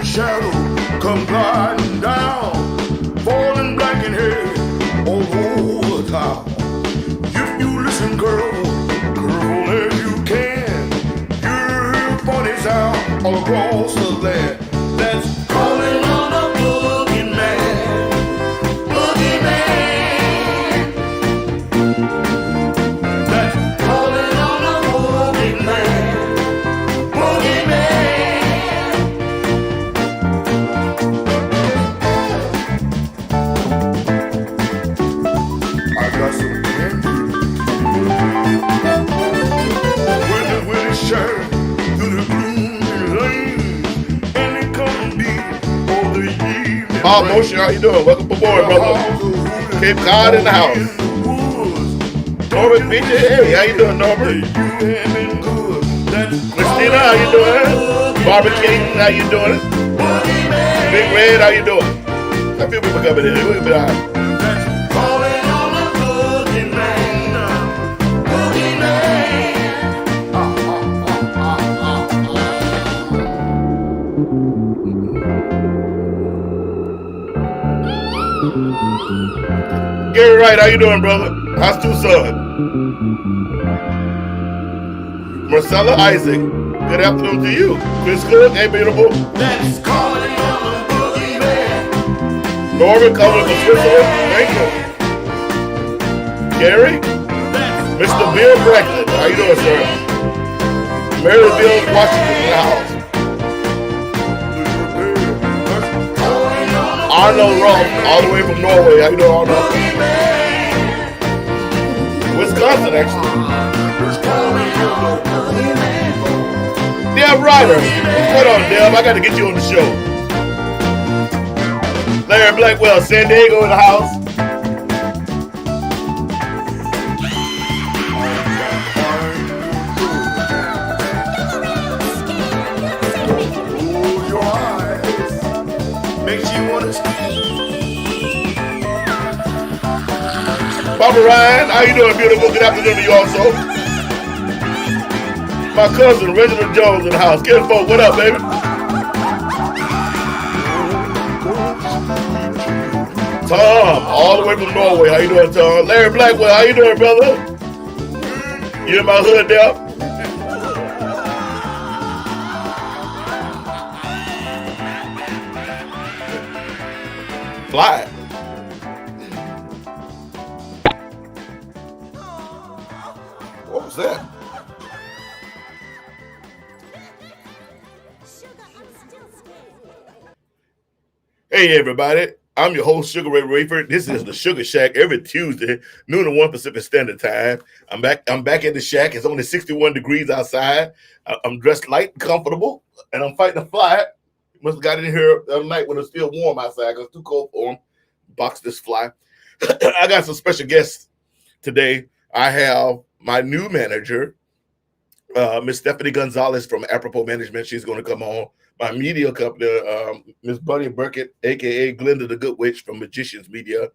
the shadow come gliding down, falling black and heavy all over the town. If you listen, girl, as you can, you hear funny sound all across the land. That's calling on a boogie man, boogie man. That's calling on a boogie man, boogie man. I got some candy. When it's shining through the gloomy lane, and it comes deep for the evening. Bob Motion, how you doing? Welcome aboard, brother. Cape Cod in the house. Norbert BJ, hey, how you doing, Norbert? Christina, how you doing? Barbara King, how you doing? Big Red, how you doing? A few people coming in. We'll be all right. Gary Wright, how you doing, brother? How's Tucson? Marcella Isaac, good afternoon to you. Chris Cook, hey, beautiful. That's calling on a boogie man. Norman coming from Switzerland, thank you. Gary, Mr. Bill Franklin, how you doing, sir? Maryville, Washington, in the house. Arnold Roth, all the way from Norway. How you doing, Arnold? Wisconsin, actually. Deb Ryder. What's going on, Deb? I got to get you on the show. Larry Blackwell, San Diego in the house. Barbara Ryan, how you doing, beautiful? Good afternoon to you also. My cousin, Reginald Jones in the house. Kinfolk, what up, baby? Tom, all the way from Norway. How you doing, Tom? Larry Blackwell, how you doing, brother? You in my hood there? Fly. What was that? Hey everybody, I'm your host Sugaray Rayford. This is the Sugar Shack every Tuesday, noon to 1 Pacific Standard Time. I'm back at the shack. It's only 61 degrees outside. I'm dressed light and comfortable, and I'm fighting a fly. Must have got in here the other night when it was still warm outside because it's too cold for him. Box this fly. I got some special guests today. I have my new manager, Miss Stephanie Gonzalez from Apropos Management. She's going to come on. My media company, Miss Bunny Burkett, a.k.a. Glenda the Good Witch from Magicians Media.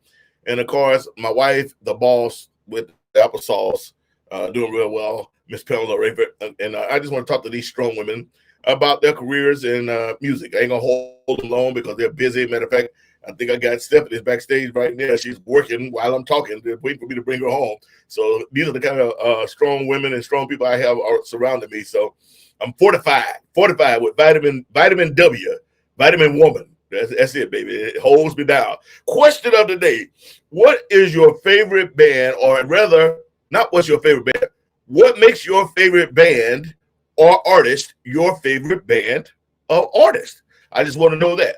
And, of course, my wife, the boss with applesauce, doing real well, Miss Pamela Rayford. And I just want to talk to these strong women about their careers in music. I ain't going to hold them long because they're busy. Matter of fact, I think I got Stephanie backstage right now. She's working while I'm talking. They're waiting for me to bring her home. So these are the kind of strong women and strong people I have surrounding me. So I'm fortified with vitamin W, vitamin woman. That's it, baby. It holds me down. Question of the day. What is your favorite band, or rather, not what's your favorite band, what makes your favorite band or artist your favorite band or artist? I just want to know that.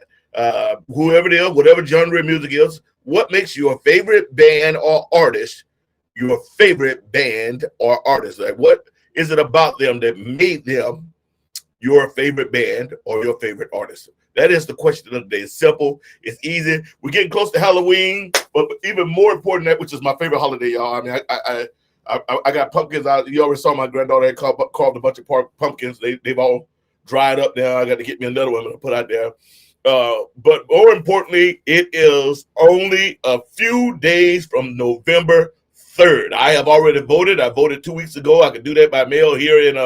Whoever it is, whatever genre of music is, what makes your favorite band or artist your favorite band or artist? Like, what is it about them that made them your favorite band or your favorite artist? That is the question of the day. It's simple. It's easy. We're getting close to Halloween, but even more important than that, which is my favorite holiday, y'all. I mean, I got pumpkins out. You already saw my granddaughter had carved a bunch of pumpkins. They've all dried up now. I got to get me another one to put out there. But more importantly, it is only a few days from November 3rd. I have already voted. I voted 2 weeks ago. I could do that by mail here in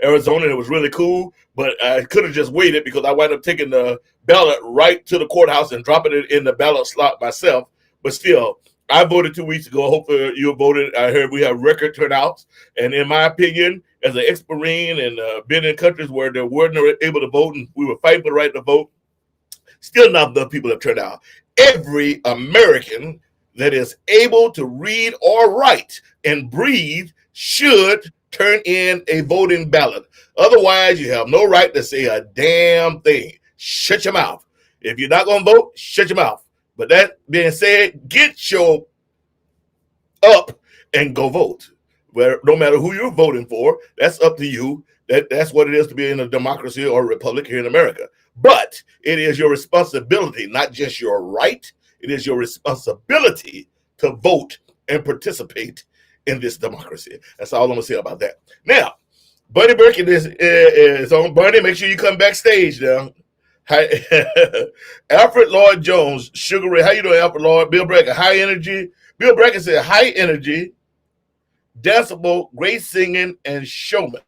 Arizona, and it was really cool. But I could have just waited because I wound up taking the ballot right to the courthouse and dropping it in the ballot slot myself. But still, I voted 2 weeks ago. Hopefully you voted. I heard we have record turnouts. And in my opinion, as an ex-Marine and been in countries where they weren't able to vote and we were fighting for the right to vote, still not enough people have turned out. Every American that is able to read or write and breathe should turn in a voting ballot. Otherwise, you have no right to say a damn thing. Shut your mouth. If you're not going to vote, shut your mouth. But that being said, get your up and go vote. Where no matter who you're voting for, that's up to you. That's what it is to be in a democracy or a republic here in America. But it is your responsibility, not just your right. It is your responsibility to vote and participate in this democracy. That's all I'm going to say about that. Now, Bunny Birkin is on. Bunny, make sure you come backstage now. Hi, Alfred Lloyd Jones, Sugaray. How you doing, Alfred Lloyd? Bill Bracken, high energy. Bill Bracken said high energy, danceable, great singing, and showman.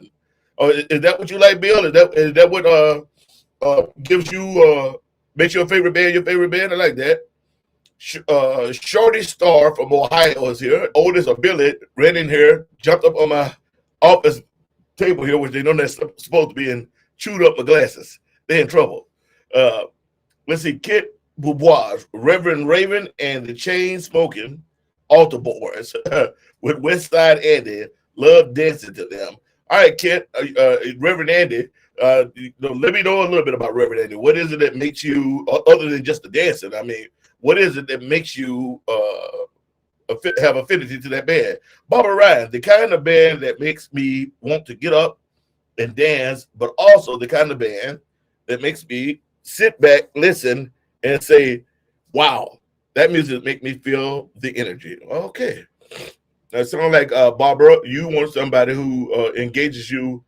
Is that what you like, Bill? Is that what gives you makes your favorite band your favorite band? I like that. Shorty Star from Ohio is here. Oldest or Billy, red in here, jumped up on my office table here, which they know that's supposed to be, and chewed up my glasses. They're in trouble. Let's see, Kit Boubois, Reverend Raven, and the Chain Smoking Altar Boys with West Side Andy. Love dancing to them. All right, Kit, Reverend Andy, let me know a little bit about Reverend Andy. What is it that makes you, other than just the dancing? I mean, what is it that makes you have affinity to that band? Barbara Ryan, the kind of band that makes me want to get up and dance, but also the kind of band that makes me sit back, listen, and say, wow, that music make me feel the energy. Okay. That sounds like Barbara, you want somebody who engages you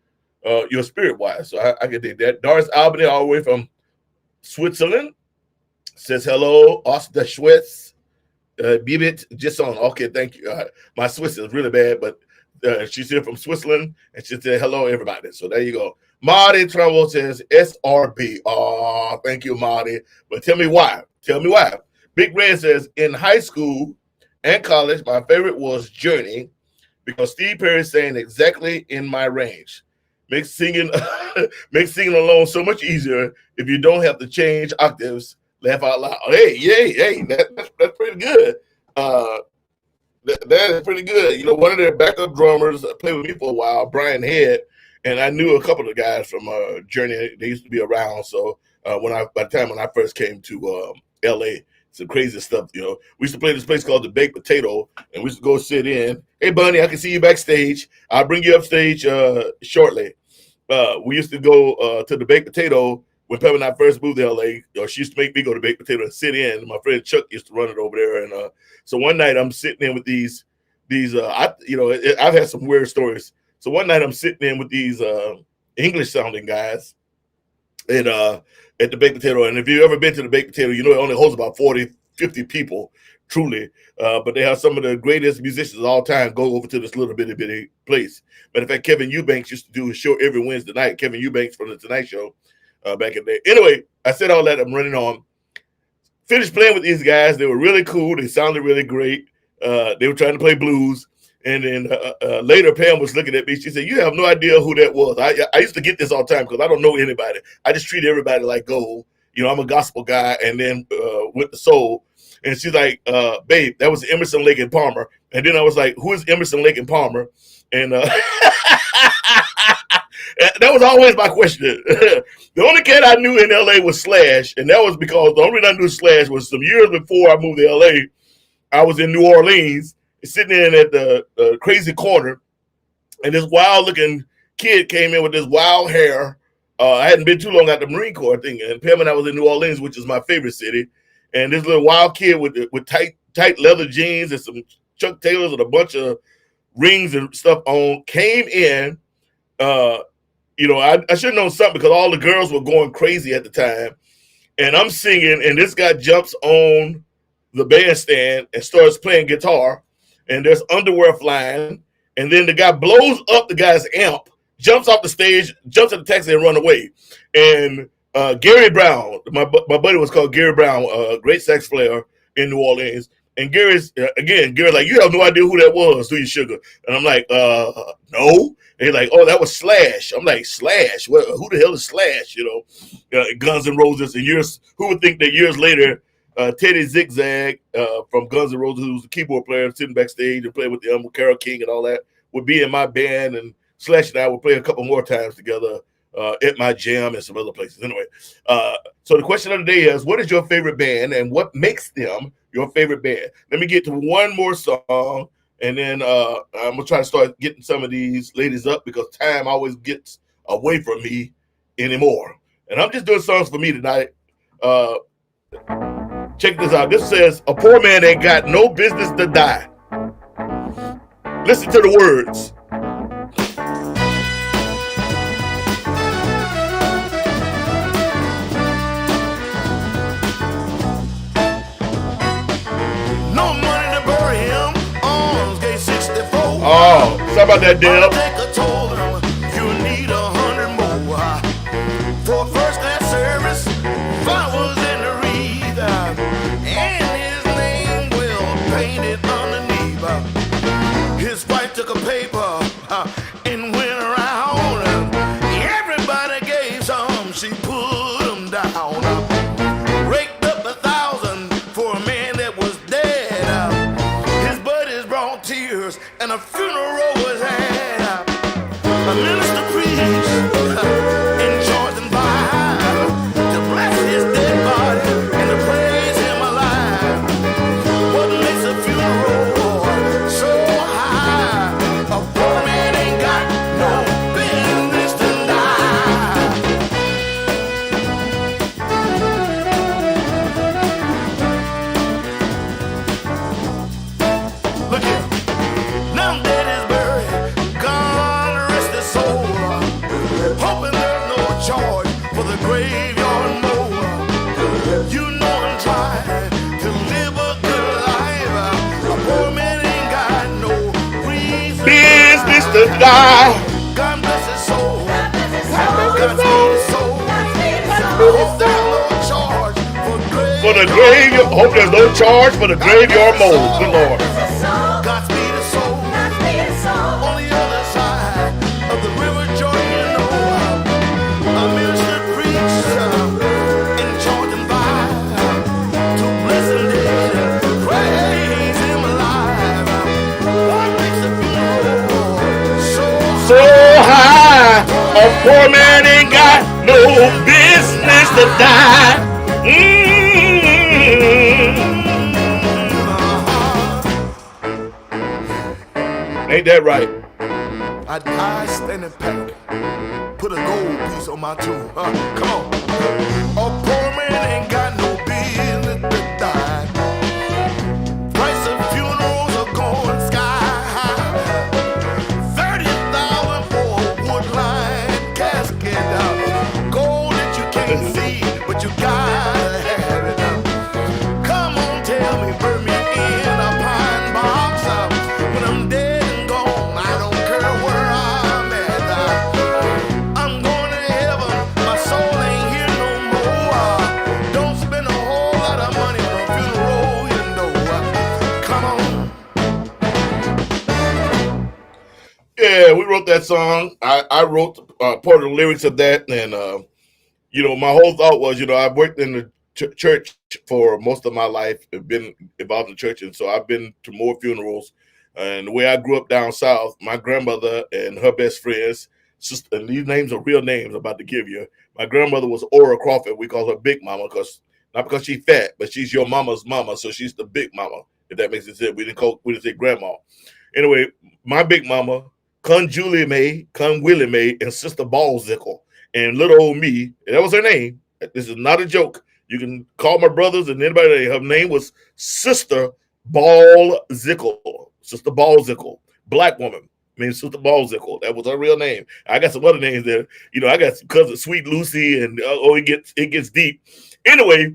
your spirit-wise. So I can dig that. Doris Albany, all the way from Switzerland, says hello, aus der Schweiz, Bibit Gisson. Okay, thank you. My Swiss is really bad, but she's here from Switzerland, and she said hello, everybody. So there you go. Marty Trumbull says SRB. Oh, thank you, Marty. But tell me why. Tell me why. Big Red says in high school and college, my favorite was Journey because Steve Perry sang exactly in my range. Makes singing alone so much easier if you don't have to change octaves. Laugh out loud. Hey, that's pretty good. That is pretty good. You know, one of their backup drummers played with me for a while, Brian Head, and I knew a couple of guys from Journey. They used to be around. So by the time when I first came to LA, some crazy stuff. You know, we used to play this place called the Baked Potato, and we used to go sit in. Hey, Bunny, I can see you backstage. I'll bring you upstage shortly. We used to go to the Baked Potato when Pepper and I first moved to LA. She used to make me go to Baked Potato and sit in. My friend Chuck used to run it over there, and so one night I'm sitting in with these. I've had some weird stories. So one night I'm sitting in with these English sounding guys, and at the Baked Potato. And if you've ever been to the Baked Potato, you know it only holds about 40, 50 people, truly. But they have some of the greatest musicians of all time go over to this little bitty place. Matter of fact, Kevin Eubanks used to do a show every Wednesday night. Kevin Eubanks from the Tonight Show back in the day. Anyway, I said all that. I'm running on. Finished playing with these guys. They were really cool. They sounded really great. They were trying to play blues. And then later, Pam was looking at me. She said, you have no idea who that was. I used to get this all the time because I don't know anybody. I just treat everybody like gold. You know, I'm a gospel guy and then with the soul. And she's like, babe, that was Emerson, Lake and Palmer. And then I was like, who is Emerson, Lake and Palmer? And that was always my question. The only cat I knew in LA was Slash. And that was because the only reason I knew Slash was some years before I moved to LA. I was in New Orleans, sitting in at the crazy corner, and this wild-looking kid came in with this wild hair. I hadn't been too long at the Marine Corps thing, and Pam and I was in New Orleans, which is my favorite city. And this little wild kid with tight leather jeans and some Chuck Taylors and a bunch of rings and stuff on came in. I should have known something because all the girls were going crazy at the time. And I'm singing, and this guy jumps on the bandstand and starts playing guitar. and there's underwear flying, and then the guy blows up the guy's amp, jumps off the stage, jumps in the taxi, and run away. And Gary Brown, my buddy was called Gary Brown, a great sax player in New Orleans. And Gary's like, you have no idea who that was, do you, Sugar? And I'm like, no. And he's like, oh, that was Slash. I'm like, Slash? Well, who the hell is Slash? Guns N' Roses. And who would think that years later, Teddy Zigzag from Guns N' Roses, who was the keyboard player sitting backstage and playing with them, with Carole King and all that, would be in my band, and Slash and I would play a couple more times together at my jam and some other places. Anyway, so the question of the day is, what is your favorite band and what makes them your favorite band? Let me get to one more song, and then I'm going to try to start getting some of these ladies up because time always gets away from me anymore. And I'm just doing songs for me tonight. Check this out. This says, a poor man ain't got no business to die. Listen to the words. Oh, sorry about that, Deb. You need 100 more for first class service. Flowers in the wreath, and his name will painted underneath. His wife took a paper and went around. Everybody gave some, she put them down. Raked up 1,000 for a man that was dead. His buddies brought tears and a funeral was had. A minister preached in Jordan by to bless his dead body and to praise him alive. What makes a funeral so high? A poor man ain't got no business to die. Look here. Now dead is buried, God rest his soul. Hoping there's no charge for the graveyard mower. You know I'm trying to live a good life. A poor man ain't got no reason Business to die. God bless his soul. God speed his soul. Hope there's no charge For the graveyard, hope there's no charge for the graveyard mold. Good Lord. God speed his soul. On the other side of the river Jordan, you know, a minister preached in Jordan by to bless him dead and praise him alive. What makes the funeral so high? A poor man ain't got no business to die. Ain't that right? I die standing back, put a gold piece on my tomb. Come on. A poor man ain't got no business to die. Price of funerals are going sky high. 30,000 for a wood-lined casket. Gold that you can't see, but you gotta have it. Come on, tell me, burn me in a pine box. When I'm dead and gone, I don't care where I'm at. I'm going to heaven, my soul ain't here no more. Don't spend a whole lot of money on a funeral, you know. Come on. Yeah, we wrote that song. I wrote part of the lyrics of that, and my whole thought was, I've worked in the church for most of my life. I've been involved in church, and so I've been to more funerals. And the way I grew up down south, my grandmother and her best friends, sister, and these names are real names I'm about to give you. My grandmother was Ora Crawford. We call her Big Mama not because she's fat, but she's your mama's mama, so she's the Big Mama. If that makes sense, we didn't say grandma. Anyway, my Big Mama, Con Julie Mae, Con Willie Mae, and Sister Balzickle, and little old me. And that was her name. This is not a joke. You can call my brothers and anybody. Her name was Sister Balzickle. Sister Balzickle, black woman. Sister Balzickle. That was her real name. I got some other names there. I got some cousin Sweet Lucy, and it gets deep. Anyway,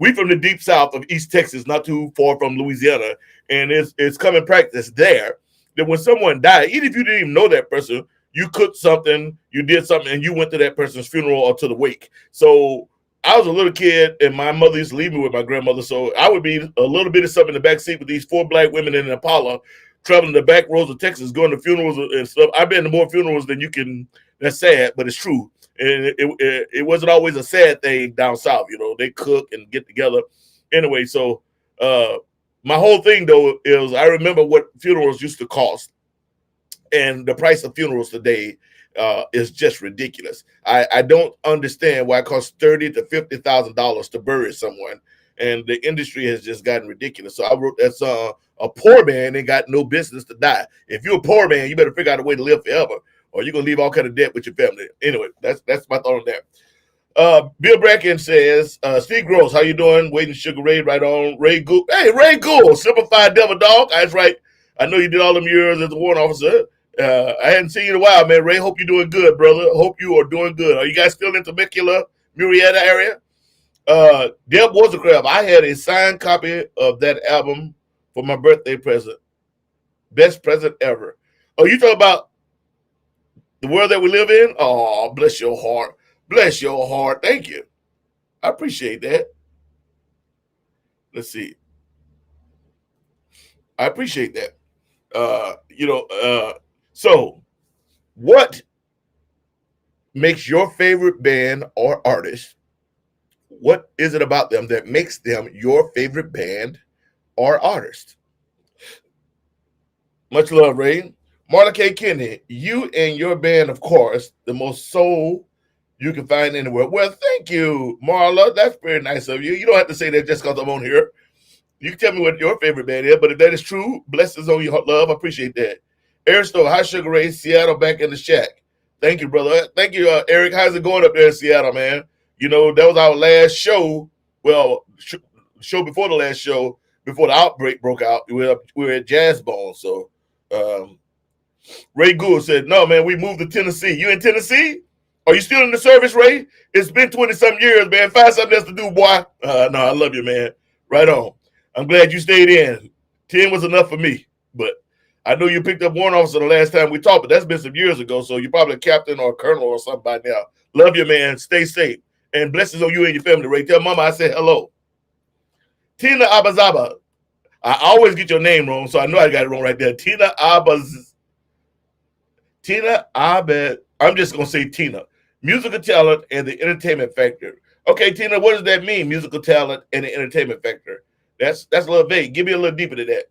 We from the deep south of East Texas, not too far from Louisiana, and it's common practice there that when someone died, even if you didn't even know that person, you cooked something, you did something, and you went to that person's funeral or to the wake. So I was a little kid, and my mother used to leave me with my grandmother, so I would be a little bit of something in the back seat with these 4 black women in an Impala, traveling the back roads of Texas, going to funerals and stuff. I've been to more funerals than you can. That's sad, but it's true. And it wasn't always a sad thing down south. You know, they cook and get together. Anyway, so my whole thing though is I remember what funerals used to cost, and the price of funerals today is just ridiculous. I don't understand why it costs $30,000 to $50,000 to bury someone, and the industry has just gotten ridiculous. So I wrote that's a poor man ain't got no business to die. If you're a poor man, you better figure out a way to live forever, or you're gonna leave all kind of debt with your family. Anyway, that's my thought on that. Bill Bracken says, Steve Gross, how you doing? Waiting Sugaray right on. Ray Gould. Hey, Ray Gould, simplified devil dog. That's right. I know you did all them years as a warrant officer. I hadn't seen you in a while, man. Ray, hope you're doing good, brother. Hope you are doing good. Are you guys still in Temecula, Murrieta area? Deb Watercraft, I had a signed copy of that album for my birthday present. Best present ever. Oh, you talking about the world that we live in? Oh, bless your heart. Bless your heart. Thank you. I appreciate that. Let's see. I appreciate that. So what makes your favorite band or artist? What is it about them that makes them your favorite band or artist? Much love, Ray. Marla K. Kennedy, you and your band, of course, the most soul you can find anywhere. Well, thank you, Marla. That's very nice of you. You don't have to say that just because I'm on here. You can tell me what your favorite band is, but if that is true, blessings on your love. I appreciate that. Eric Stowe, hi, Sugaray, Seattle, back in the shack. Thank you, brother. Thank you, Eric. How's it going up there in Seattle, man? You know, that was our last show. Well, show before the last show, before the outbreak broke out. We were at Jazz Bone. So Ray Gould said, no, man, we moved to Tennessee. You in Tennessee? Are you still in the service, Ray? It's been 20-something years, man. Find something else to do, boy. No, I love you, man. Right on. I'm glad you stayed in. 10 was enough for me. But I know you picked up warrant officer the last time we talked, but that's been some years ago, so you're probably a captain or a colonel or something by now. Love you, man. Stay safe. And blessings on you and your family, Ray. Tell mama I said hello. Tina Abazaba. I always get your name wrong, so I know I got it wrong right there. Tina Abed. I'm just going to say Tina. Musical talent and the entertainment factor. Okay, Tina, what does that mean, musical talent and the entertainment factor? That's a little vague. Give me a little deeper to that.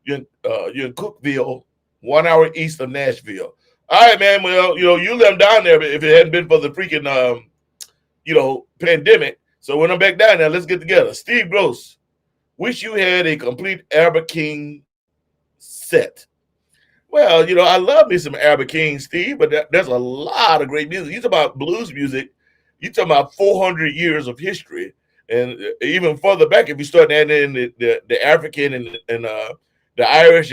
You're in Cookeville, 1 hour east of Nashville. All right, man. Well, you let them down there if it hadn't been for the freaking, pandemic. So when I'm back down there, let's get together. Steve Gross, wish you had a complete Albert King set. Well, I love me some Albert King, Steve, but there's a lot of great music. You talk about blues music, you talk about 400 years of history. And even further back, if you start adding in the African and the Irish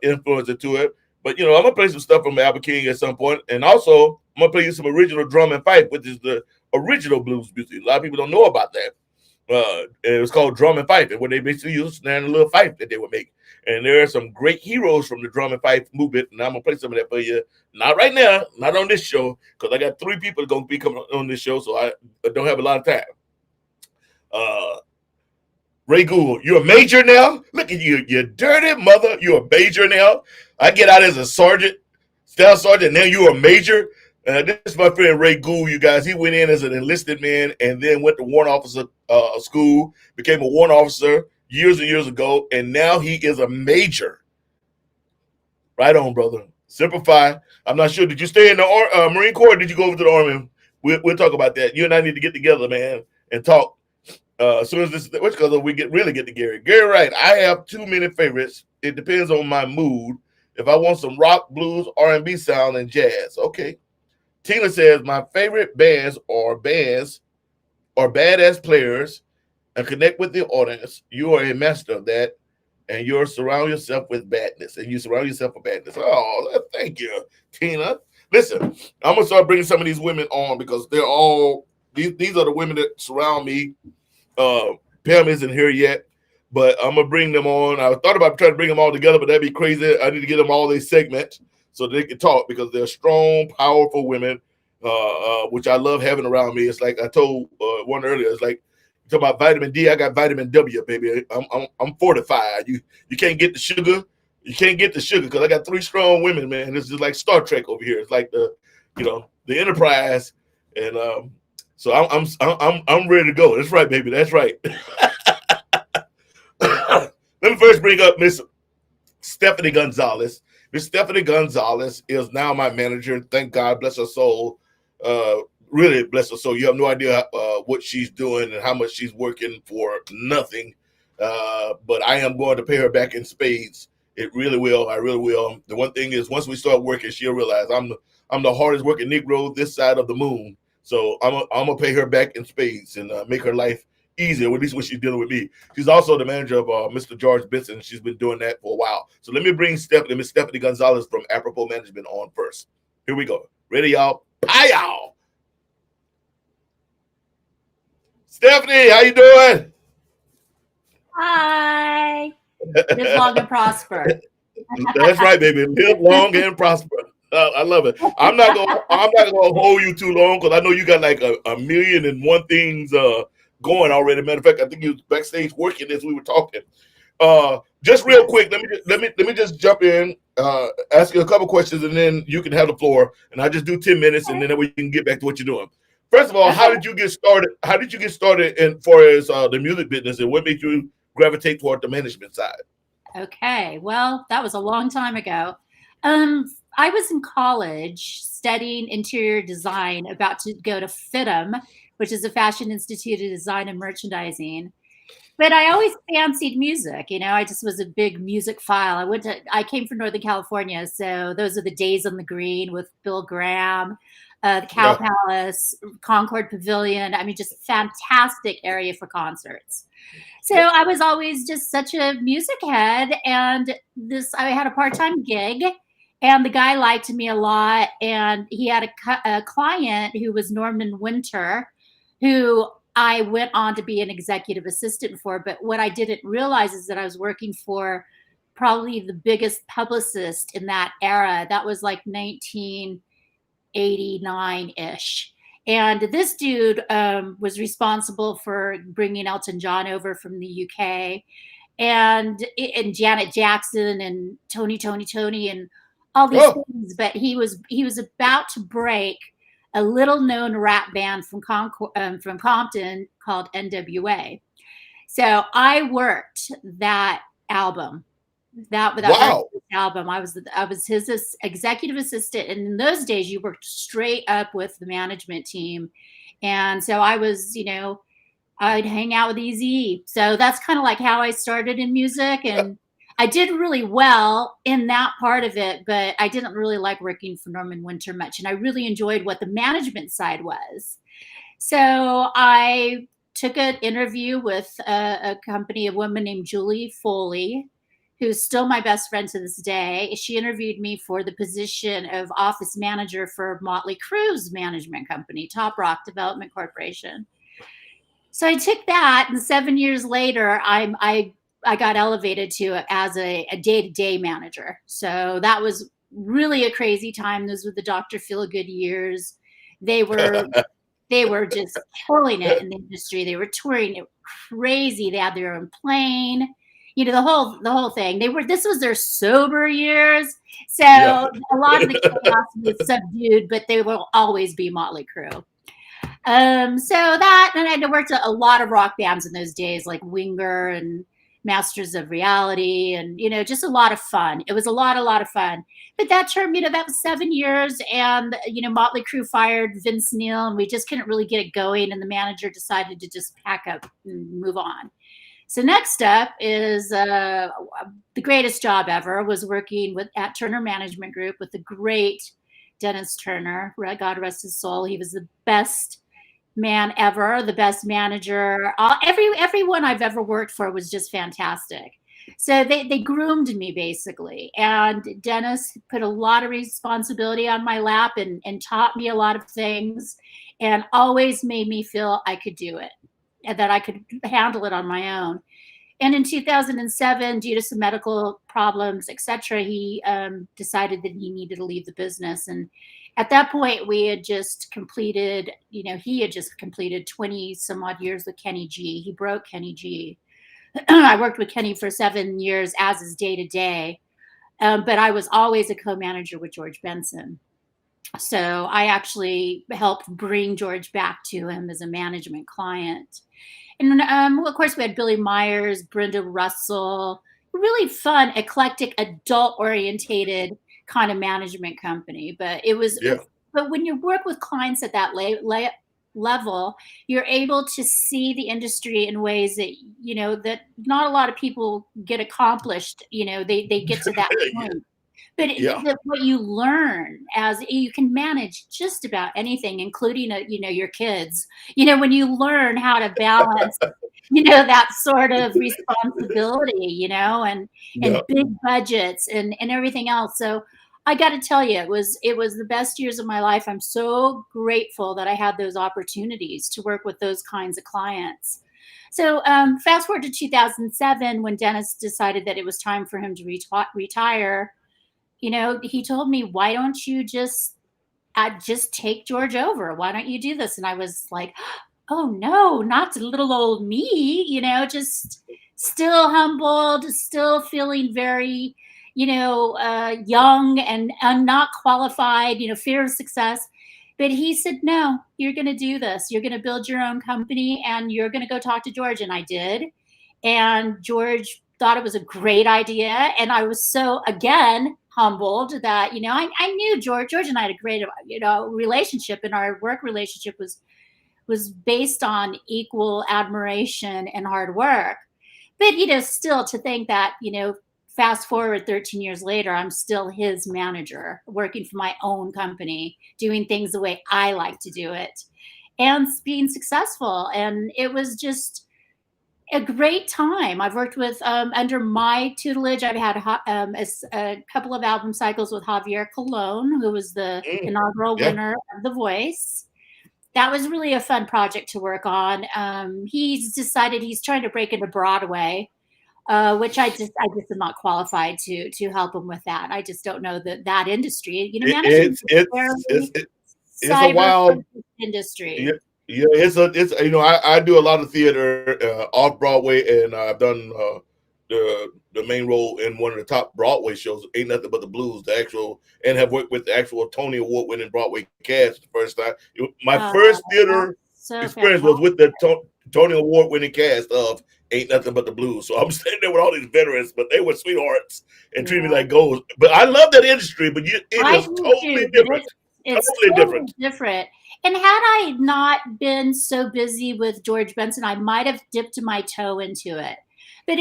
influence into it. But, I'm going to play some stuff from Albert King at some point. And also, I'm going to play you some original drum and fife, which is the original blues music. A lot of people don't know about that. It was called drum and fife, and what they basically used snare and a little fife that they would make. And there are some great heroes from the drum and fife movement, and I'm going to play some of that for you. Not right now, not on this show, because I got 3 people going to be coming on this show, so I don't have a lot of time. Ray Gould, you're a major now? Look at you, you dirty mother. You're a major now? I get out as a sergeant, staff sergeant, now you're a major? This is my friend Ray Gould, you guys. He went in as an enlisted man and then went to warrant officer school, became a warrant officer years and years ago, and now he is a major. Right on, brother. Simplify. I'm not sure. Did you stay in the Marine Corps or did you go over to the Army? We'll talk about that. You and I need to get together, man, and talk. As soon as this, because we really get to Gary. Gary, right? I have too many favorites. It depends on my mood. If I want some rock, blues, R&B sound, and jazz, okay. Tina says my favorite bands are badass players and connect with the audience. You are a master of that, and you surround yourself with badness, and you surround yourself with badness. Oh, thank you, Tina. Listen, I'm gonna start bringing some of these women on because they're all these are the women that surround me. Pam isn't here yet, but I'm gonna bring them on. I thought about trying to bring them all together, but that'd be crazy. I need to get them all these segments so they can talk because they're strong, powerful women, which I love having around me. It's like I told one earlier. It's like you talk about vitamin D. I got vitamin W, baby. I'm fortified. You can't get the sugar. You can't get the sugar because I got three strong women, man. It's just like Star Trek over here. It's like the Enterprise, and so I'm ready to go. That's right, baby. That's right. Let me first bring up Miss Stephanie Gonzalez. Miss Stephanie Gonzalez is now my manager. Thank God, bless her soul. Really bless her soul. You have no idea what she's doing and how much she's working for nothing. But I am going to pay her back in spades. It really will. I really will. The one thing is, once we start working, she'll realize I'm the hardest working Negro this side of the moon. So I'm gonna pay her back in spades and make her life easier, at least when she's dealing with me. She's also the manager of Mr. George Benson. She's been doing that for a while. So let me bring Miss Stephanie Gonzalez from Apropos Management on first. Here we go. Ready, y'all? Hi, y'all. Stephanie, how you doing? Hi. Live long and prosper. That's right, baby. Live long and prosper. I love it. I'm not gonna hold you too long because I know you got like a million and one things going already. Matter of fact, I think you was backstage working as we were talking. Just real quick, let me just jump in, ask you a couple questions, and then you can have the floor. And I just do 10 minutes, and then we can get back to what you're doing. First of all, how did you get started? How did you get started in far as the music business, and what made you gravitate toward the management side? Okay, well, that was a long time ago. I was in college studying interior design, about to go to FITM, which is a Fashion Institute of Design and Merchandising. But I always fancied music. I just was a big music file. I came from Northern California, so those are the days on the green with Bill Graham, the Cow Palace, Concord Pavilion. I mean, just fantastic area for concerts. So I was always just such a music head, and I had a part-time gig, and the guy liked me a lot, and he had a client who was Norman Winter, who I went on to be an executive assistant for. But what I didn't realize is that I was working for probably the biggest publicist in that era. That was like 1989-ish. And this dude was responsible for bringing Elton John over from the UK, and Janet Jackson and Tony and all these things. But he was about to break a little known rap band from Compton called NWA. So I worked that album. That album. I was his executive assistant, and in those days you worked straight up with the management team. And so I was, I'd hang out with Eazy. So that's kind of like how I started in music, and I did really well in that part of it, but I didn't really like working for Norman Winter much, and I really enjoyed what the management side was. So I took an interview with a woman named Julie Foley, who's still my best friend to this day. She interviewed me for the position of office manager for Motley Crue's management company, Top Rock Development Corporation. So I took that, and 7 years later, I got elevated to as a day-to-day manager. So that was really a crazy time. Those were the Dr. Feelgood years. They were just killing it in the industry. They were touring it crazy. They had their own plane. The whole thing. This was their sober years. So a lot of the chaos was subdued, but they will always be Motley Crue. So that, and I worked at a lot of rock bands in those days, like Winger and Masters of Reality, and just a lot of fun. It was a lot of fun. But that term, that was 7 years, and Motley Crue fired Vince Neil, and we just couldn't really get it going, and the manager decided to just pack up and move on. So next up is the greatest job ever was working at Turner Management Group with the great Dennis Turner. God rest his soul. He was the best man ever, the best manager. Everyone I've ever worked for was just fantastic. So they groomed me basically. And Dennis put a lot of responsibility on my lap and taught me a lot of things and always made me feel I could do it. that I could handle it on my own. And in 2007, due to some medical problems, etc., he decided that he needed to leave the business. And at that point, we had just completed, he had just completed 20 some odd years with Kenny G. He broke Kenny G. I worked with Kenny for 7 years as his day to day, but I was always a co-manager with George Benson. So I actually helped bring George back to him as a management client. And of course, we had Billy Myers, Brenda Russell, really fun, eclectic, adult orientated kind of management company. But Yeah. but when you work with clients at that level, you're able to see the industry in ways that, that not a lot of people get accomplished. They get to that point. But Yeah. what you learn as you can manage just about anything, including, your kids, when you learn how to balance, that sort of responsibility, and Yeah. big budgets and everything else. So I got to tell you, it was the best years of my life. I'm so grateful that I had those opportunities to work with those kinds of clients. So fast forward to 2007, when Dennis decided that it was time for him to retire. He told me, why don't you just take George over? Why don't you do this? And I was like, oh no, not to little old me, just still humbled, still feeling very, young and not qualified, fear of success. But he said, no, you're going to do this. You're going to build your own company and you're going to go talk to George. And I did. And George thought it was a great idea. And I was so, again, humbled that, I knew George and I had a great, relationship, and our work relationship was based on equal admiration and hard work. But, still to think that, fast forward 13 years later, I'm still his manager, working for my own company, doing things the way I like to do it, and being successful. And it was just a great time. I've worked with, under my tutelage, I've had a couple of album cycles with Javier Colon, who was the inaugural Yeah. winner of The Voice. That was really a fun project to work on. He's decided he's trying to break into Broadway, which I just am not qualified to help him with that. I just don't know that industry. Management It's is a it's a very wild. cyber industry. Yeah, yeah, it's I do a lot of theater off Broadway, and I've done the main role in one of the top Broadway shows, Ain't Nothing But the Blues, and have worked with the actual Tony Award winning Broadway cast the first time. My first theater So experience was with the Tony Award winning cast of Ain't Nothing But the Blues. So I'm standing there with all these veterans, but they were sweethearts and treated me like gold. But I love that industry, but it I is do totally too, but different. it's Totally totally different. different. And had I not been so busy with George Benson, I might have dipped my toe into it. But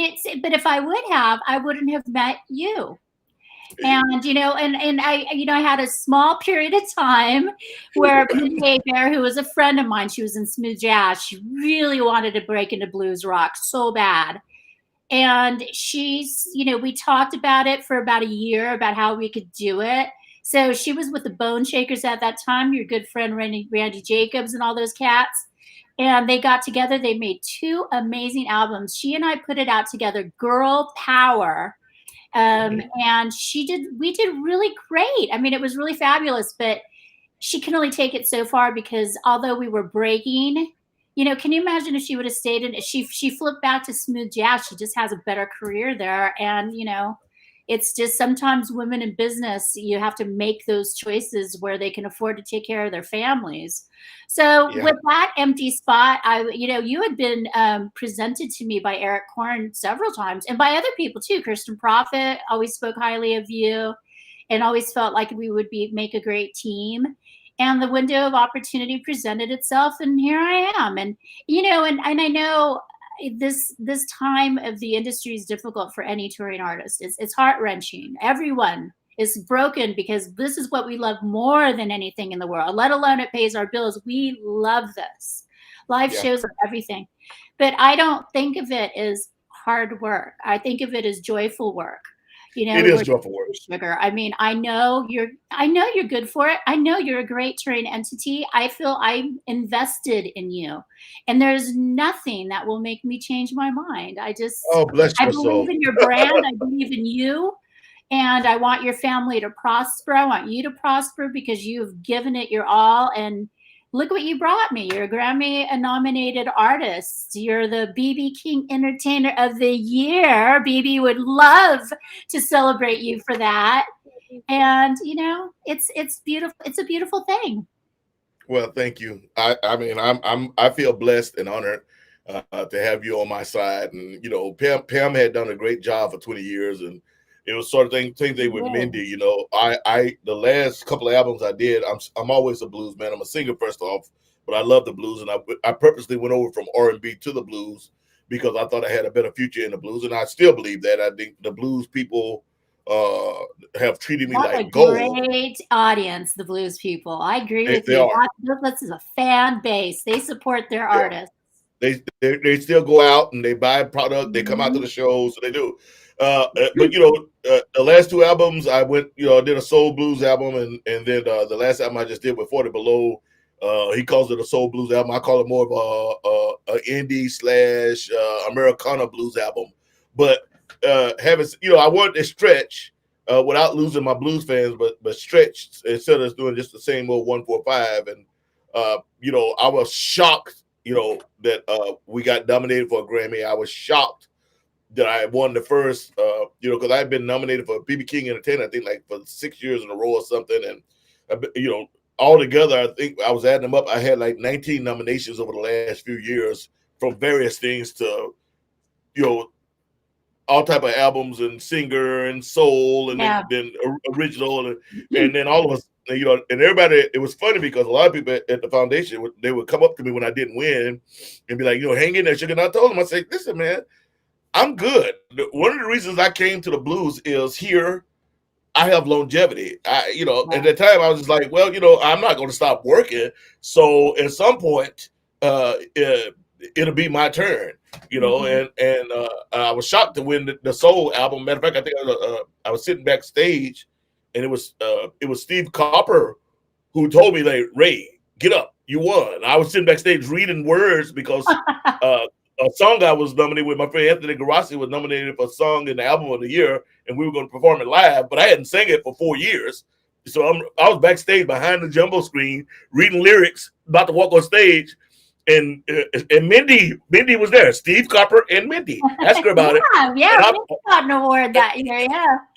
if I would have, I wouldn't have met you. And I had a small period of time where Minnie Bear, who was a friend of mine, she was in smooth jazz. She really wanted to break into blues rock so bad. And we talked about it for about a year about how we could do it. So she was with the Bone Shakers at that time, your good friend Randy Jacobs and all those cats. And they got together. They made 2 amazing albums. She and I put it out together, Girl Power. And we did really great. I mean, it was really fabulous, but she can only take it so far because although we were breaking, can you imagine if she would have stayed in, she flipped back to smooth jazz, she just has a better career there. And, it's just sometimes women in business, you have to make those choices where they can afford to take care of their families. So with that empty spot, you had been presented to me by Eric Korn several times, and by other people too. Kirsten Prophet always spoke highly of you and always felt like we would make a great team. And the window of opportunity presented itself, and here I am. And and I know this time of the industry is difficult for any touring artist. It's heart-wrenching. Everyone is broken because this is what we love more than anything in the world, let alone it pays our bills. We love this. Live shows are everything. But I don't think of it as hard work. I think of it as joyful work. It is joyful work. Sugar. I mean, I know you're good for it. I know you're a great terrain entity. I feel I'm invested in you. And there's nothing that will make me change my mind. Oh, bless I your soul. believe in your brand. I believe in you. And I want your family to prosper. I want you to prosper because you've given it your all. And look what you brought me. You're a Grammy-nominated artist. You're the BB King Entertainer of the Year. BB would love to celebrate you for that. And it's beautiful. It's a beautiful thing. Well, thank you. I mean, I feel blessed and honored to have you on my side. And Pam had done a great job for 20 years, and it was sort of same thing with Mindy. I the last couple of albums I did, I'm always a blues man. I'm a singer first off, but I love the blues, and I purposely went over from R&B to the blues because I thought I had a better future in the blues, and I still believe that. I think the blues people have treated me like gold. Great audience, the blues people. I agree with They you. are. This is a fan base. They support their artists. They still go out and they buy product. They come out to the shows. So they do. But the last two albums I went. I did a soul blues album, and then the last album I just did with 40 Below. He calls it a soul blues album. I call it more of a indie / Americana blues album. But I wanted to stretch without losing my blues fans, but stretch instead of doing just the same old 145. And I was shocked. That we got nominated for a Grammy. I was shocked that I won the first, because I've been nominated for BB King Entertainer, I think like for 6 years in a row or something. And, altogether, I think I was adding them up. I had like 19 nominations over the last few years from various things to, all type of albums and singer and soul and then original. And then all of us, and everybody, it was funny because a lot of people at the foundation, they would come up to me when I didn't win and be like, hang in there, Sugar. And I told them, I said, listen, man, I'm good. One of the reasons I came to the blues is here I have longevity. At that time I was just like, well, I'm not going to stop working. So at some point, it'll be my turn, and I was shocked to win the soul album. Matter of fact, I think I was sitting backstage, and it was Steve Copper who told me, like, Ray, get up, you won. I was sitting backstage reading words because a song I was nominated with, my friend Anthony Garassi was nominated for Song in the Album of the Year, and we were going to perform it live, but I hadn't sang it for 4 years. So I was backstage behind the jumbo screen reading lyrics, about to walk on stage. And Mindy was there. Steve Copper and Mindy. Ask her about it. Yeah, Mindy got an award that year.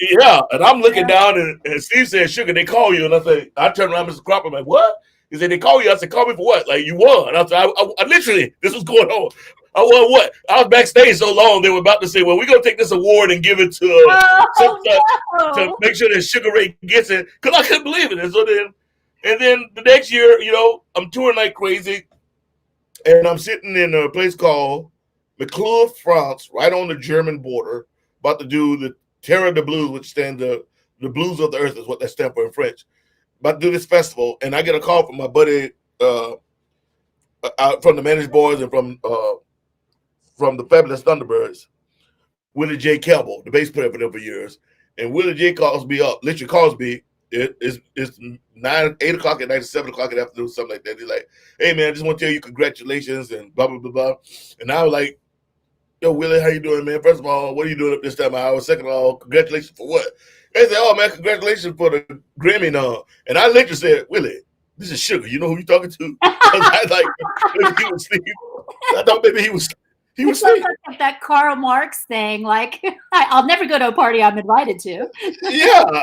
Yeah, and I'm looking down, and Steve said, "Sugar, they call you." And I turned around, Mr. Copper, I'm like, "What?" He said, "They call you." I said, "Call me for what?" Like, you won. I said, I literally, this was going on. I won what? I was backstage so long, they were about to say, "Well, we're gonna take this award and give it to to make sure that Sugaray gets it," because I couldn't believe it. And then the next year, I'm touring like crazy. And I'm sitting in a place called McClure, France, right on the German border, about to do the Terre de Blues, which stands the Blues of the Earth is what that stands for in French. About to do this festival, and I get a call from my buddy from the Managed Boys and from the Fabulous Thunderbirds, Willie J. Campbell, the bass player for them for years. And Willie J. calls me up, literally calls me. It's 8 o'clock at night, 7 o'clock in the afternoon, something like that. He's like, "Hey man, I just want to tell you congratulations," and blah blah blah blah. And I was like, "Yo, Willie, how you doing, man? First of all, what are you doing up this time of hour? Second of all, congratulations for what?" They said, "Oh man, congratulations for the Grammy now." And I literally said, "Willie, this is Sugar. You know who you talking to?" I was like, maybe he was sleeping. I thought maybe he was sleeping. Like that Karl Marx thing, like, I'll never go to a party I'm invited to. Yeah.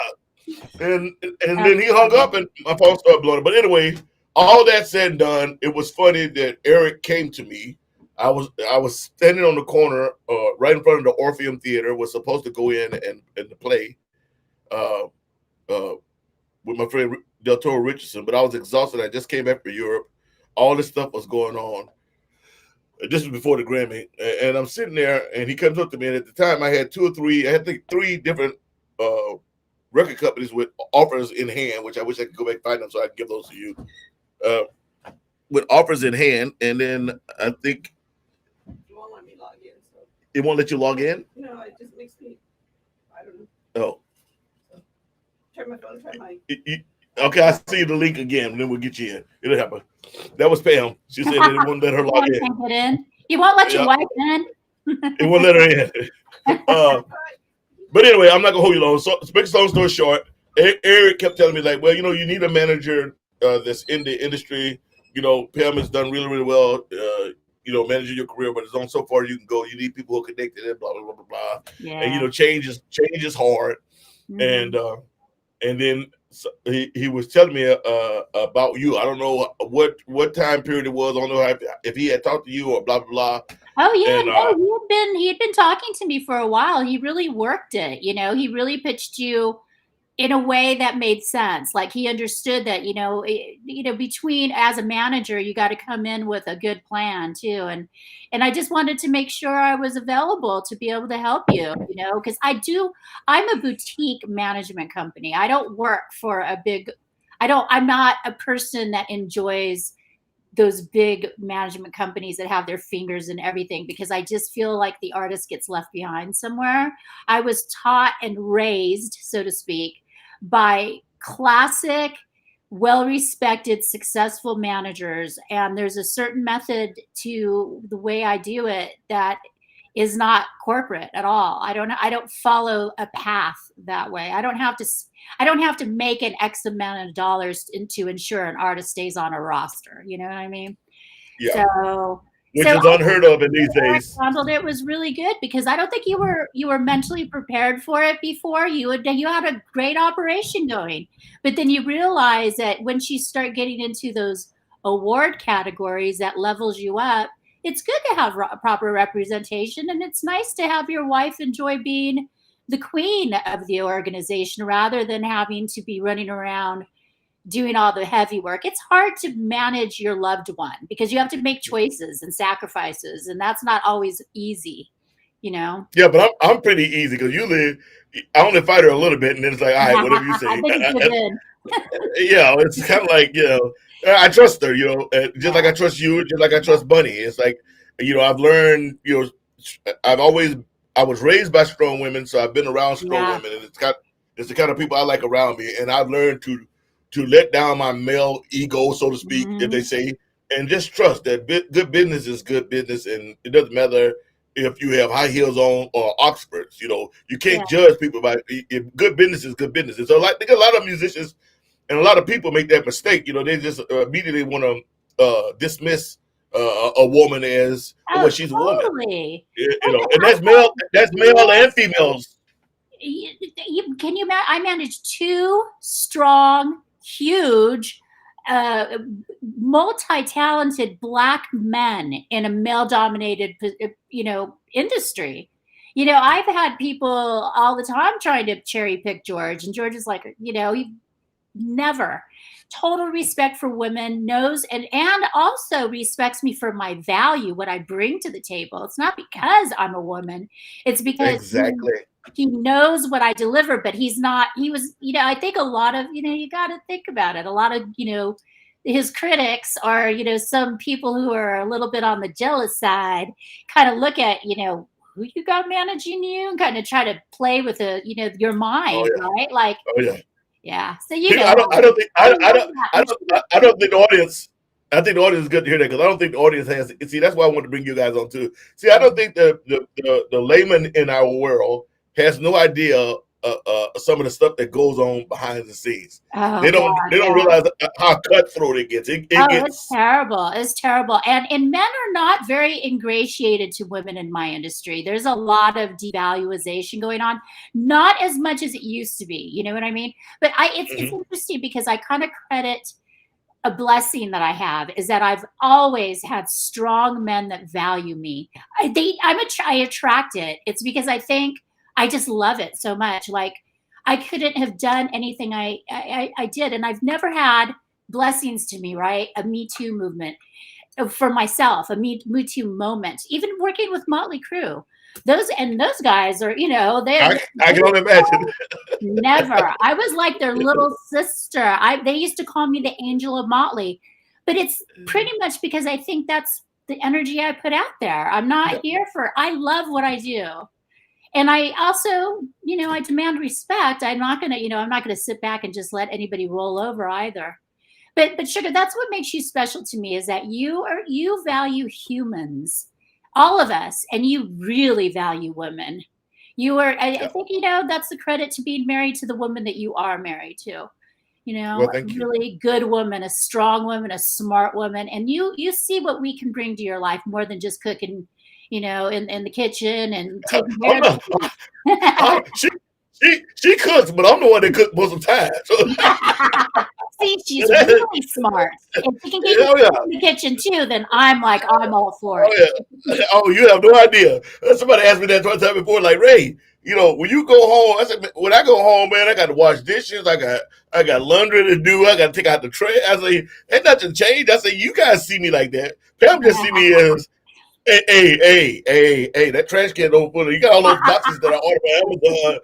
And then he hung up and my phone started blowing up. But anyway, all that said and done, it was funny that Eric came to me. I was standing on the corner right in front of the Orpheum Theater, was supposed to go in and play with my friend Del Toro Richardson, but I was exhausted. I just came back from Europe. All this stuff was going on. This was before the Grammy. And I'm sitting there and he comes up to me, and at the time I had three different record companies with offers in hand, which I wish I could go back and find them so I can give those to you. With offers in hand, and then I think it won't let me log in. So. It won't let you log in? No, it just makes me, I don't know. Oh. Okay, I see the link again. Then we'll get you in. It'll happen. That was Pam. She said that it wouldn't let her log in. Can't get in. You won't let your wife in. It won't let her in. But anyway, I'm not gonna hold you long. So, make a long story short, Eric kept telling me like, well, you need a manager that's in the industry. Pam has done really, really well. Managing your career, but it's on so far you can go. You need people who are connected and blah blah blah blah blah. Yeah. And change is hard. Mm-hmm. And then he was telling me about you. I don't know what time period it was. I don't know if he had talked to you or blah blah blah. Oh yeah, he had been talking to me for a while. He really worked it. He really pitched you in a way that made sense. Like he understood that, between as a manager, you got to come in with a good plan too. And I just wanted to make sure I was available to be able to help you, because I'm a boutique management company. I don't work for I'm not a person that enjoys those big management companies that have their fingers in everything, because I just feel like the artist gets left behind somewhere. I was taught and raised, so to speak, by classic, well-respected, successful managers. And there's a certain method to the way I do it that is not corporate at all. I don't follow a path that way. I don't have to make an X amount of dollars to ensure an artist stays on a roster. You know what I mean? Yeah. Which is unheard of in these days. Handled it was really good, because I don't think you were mentally prepared for it before. You had a great operation going, but then you realize that once you start getting into those award categories that levels you up, it's good to have proper representation, and it's nice to have your wife enjoy being the queen of the organization rather than having to be running around doing all the heavy work. It's hard to manage your loved one because you have to make choices and sacrifices, and that's not always easy, Yeah, but I'm pretty easy, because usually I only fight her a little bit, and then it's like, all right, whatever you say. I think it's good. It's kind of like, I trust her, just like I trust you, just like I trust Bunny. It's like, I've learned, I was raised by strong women, so I've been around strong women, and it's the kind of people I like around me, and I've learned to let down my male ego, so to speak, if they say, and just trust that good business is good business, and it doesn't matter if you have high heels on or Oxfords. You can't judge people by if good business is good business. And so, I think a lot of musicians and a lot of people make that mistake. They just immediately want to dismiss a woman as she's a woman. And that's male and females. Can you imagine? I managed two strong, huge, multi-talented Black men in a male-dominated, industry. I've had people all the time trying to cherry pick George, and George is like, he never. Total respect for women, knows and also respects me for my value, what I bring to the table. It's not because I'm a woman. It's because he knows what I deliver, but he was, I think a lot of, you got to think about it. A lot of, his critics are, some people who are a little bit on the jealous side, kind of look at, who you got managing you, and kind of try to play with your mind, right? Like, yeah. So I don't think the audience. I think the audience is good to hear that, because I don't think the audience has. See, that's why I want to bring you guys on too. See, I don't think the layman in our world has no idea some of the stuff that goes on behind the scenes. They don't realize how cutthroat it gets. It's terrible. It's terrible. And men are not very ingratiated to women in my industry. There's a lot of devaluation going on. Not as much as it used to be. You know what I mean? But it's interesting, because I kind of credit a blessing that I have is that I've always had strong men that value me. I attract it. It's because I think I just love it so much. Like, I couldn't have done anything I did. And I've never had blessings to me, right? A Me Too movement for myself, a Me Too moment, even working with Motley Crue. Those guys are, I can only imagine. Never. I was like their little sister. They used to call me the angel of Motley, but it's pretty much because I think that's the energy I put out there. I'm not here I love what I do. And I also, I demand respect. I'm not gonna, I'm not gonna sit back and just let anybody roll over either. But Sugar, that's what makes you special to me is that you value humans, all of us, and you really value women. You are, I Yeah. think, that's the credit to being married to the woman that you are married to. Well, A thank you. really good woman, a strong woman, a smart woman, and you see what we can bring to your life more than just cooking, in the kitchen and taking care I'm of not. the She cooks, but I'm the one that cooks most of the time. So, See, she's really smart. If she can keep me oh yeah, in the kitchen too, then I'm all for oh it. yeah. Oh, you have no idea. Somebody asked me that one time before, like Ray. When you go home, I said, when I go home, man, I got to wash dishes. I got laundry to do. I got to take out the tray. I say, ain't nothing changed. I say, you guys see me like that. Pam just see me as, hey, that trash can don't full. You got all those boxes that I ordered by Amazon.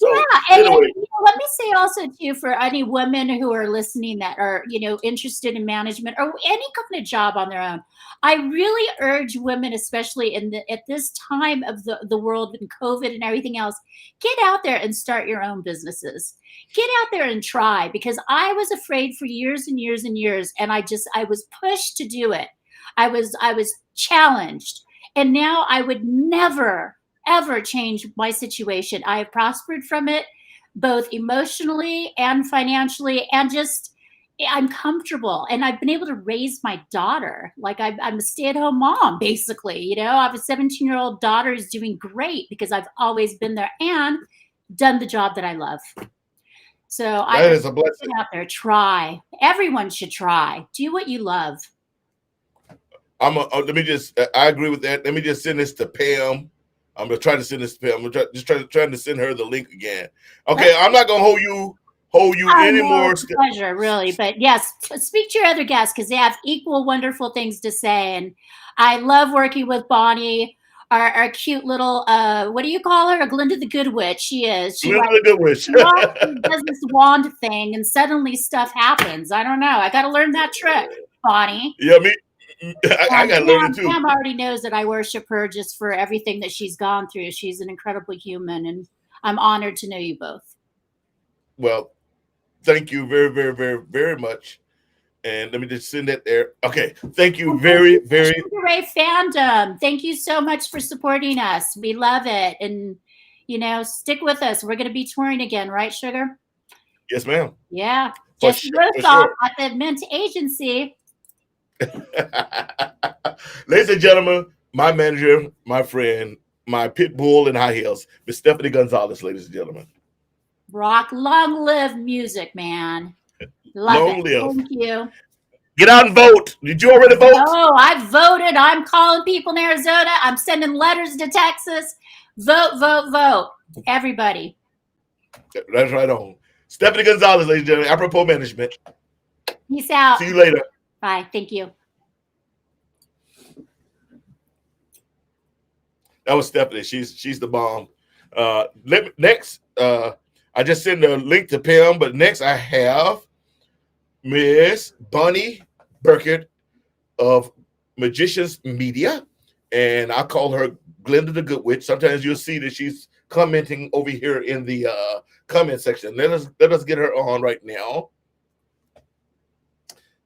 So Yeah, and anyway, let me say also too for any women who are listening that are interested in management or any kind of job on their own, I really urge women, especially at this time of the world and COVID and everything else, get out there and start your own businesses. Get out there and try because I was afraid for years and years and years, and I was pushed to do it. I was challenged, and now I would never ever change my situation. I have prospered from it, both emotionally and financially, and just I'm comfortable. And I've been able to raise my daughter. Like I'm a stay at home mom, basically. I have a 17-year-old daughter who's doing great because I've always been there and done the job that I love. So I that urge is a you to blessing. get out there, try. Everyone should try. Do what you love. Let me just. I agree with that. Let me just send this to Pam. I'm gonna try to send this to Pam. Trying to send her the link again. Okay, I'm not gonna hold you I know anymore. it's a pleasure, really. But yes, speak to your other guests because they have equal wonderful things to say. And I love working with Bonnie, our cute little what do you call her? Glinda the Good Witch. She is. She Glinda like the Good Wish. she walks and does this wand thing, and suddenly stuff happens. I don't know. I got to learn that trick, Bonnie. Yeah, me. I And gotta learn it too. Pam already knows that I worship her just for everything that she's gone through. She's an incredible human, and I'm honored to know you both. Well, thank you very, very, very, very much. And let me just send that there. Okay, thank you And thank very, you for very. Sugaray fandom. Thank you so much for supporting us. We love it. And, stick with us. We're going to be touring again, right, Sugar? Yes, ma'am. Yeah. For Jesse sure. For Rosoff sure. at the Mint Agency. Ladies and gentlemen, my manager, my friend, my pit bull in high heels, Miss Stephanie Gonzalez, ladies and gentlemen. Rock, long live music, man. Love it. Long live. Thank you. Get out and vote. Did you already vote? Oh, I voted. I'm calling people in Arizona. I'm sending letters to Texas. Vote, vote, vote. Everybody. That's right on. Stephanie Gonzalez, ladies and gentlemen, apropos management. Peace out. See you later. Bye. Thank you. That was Stephanie. She's the bomb. Next, I just sent a link to Pam, but next I have Miss Bonnie Burkett of Magicians Media, and I call her Glinda the Good Witch. Sometimes you'll see that she's commenting over here in the comment section. Let us get her on right now.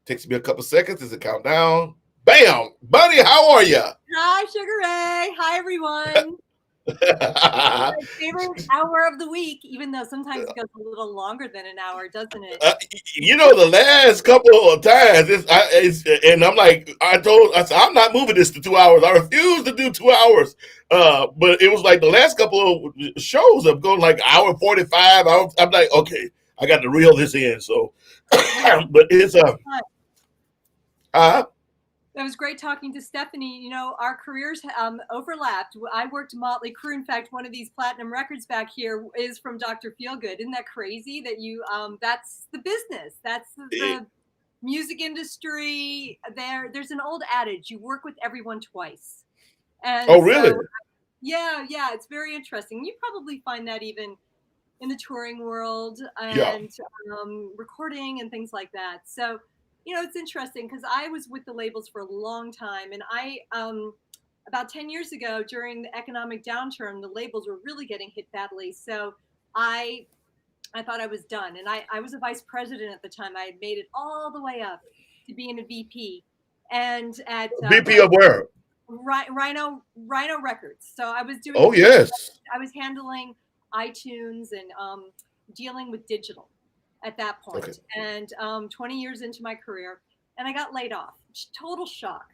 Takes me a couple seconds as it count down. Bam! Bonnie, how are you? Hi, Sugaray. Hi, everyone. My favorite hour of the week, even though sometimes it goes a little longer than an hour, doesn't it? The last couple of times, and I'm like, I said, I'm not moving this to 2 hours. I refuse to do 2 hours. But it was like the last couple of shows have gone like hour 45. I'm like, okay, I got to reel this in. So, but it's It was great talking to Stephanie. Our careers overlapped. I worked Motley Crue. In fact, one of these platinum records back here is from Dr. Feelgood. Isn't that crazy that that's the business. That's the music industry. There's an old adage, you work with everyone twice. And oh, really? So, yeah, it's very interesting. You probably find that even in the touring world and recording and things like that. So, it's interesting because I was with the labels for a long time, and about 10 years ago, during the economic downturn, the labels were really getting hit badly. So I thought I was done. And I was a vice president at the time. I had made it all the way up to being a VP. And at VP of where? Rhino Records. So I was doing. Oh, yes. I was handling iTunes and dealing with digital at that point. Okay. And 20 years into my career, and I got laid off. Total shock.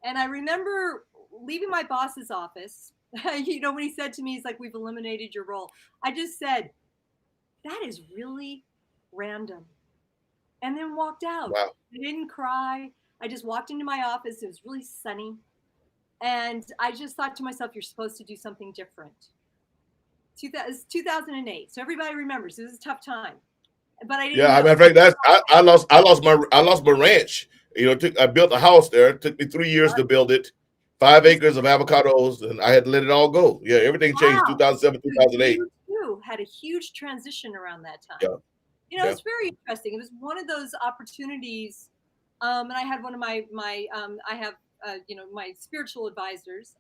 And I remember leaving my boss's office. You know, when he said to me, he's like, "We've eliminated your role." I just said, "That is really random," and then walked out. Wow. I didn't cry. I just walked into my office. It was really sunny. And I just thought to myself, you're supposed to do something different. 2008. So everybody remembers this is a tough time. But I didn't. Yeah, I mean, I lost my ranch. You know, I built a house there. It took me 3 years to build it. 5 acres of avocados, and I had to let it all go. Yeah, everything changed 2007, 2008. You too had a huge transition around that time. Yeah. You know, it's very interesting. It was one of those opportunities. And I had one of my my spiritual advisors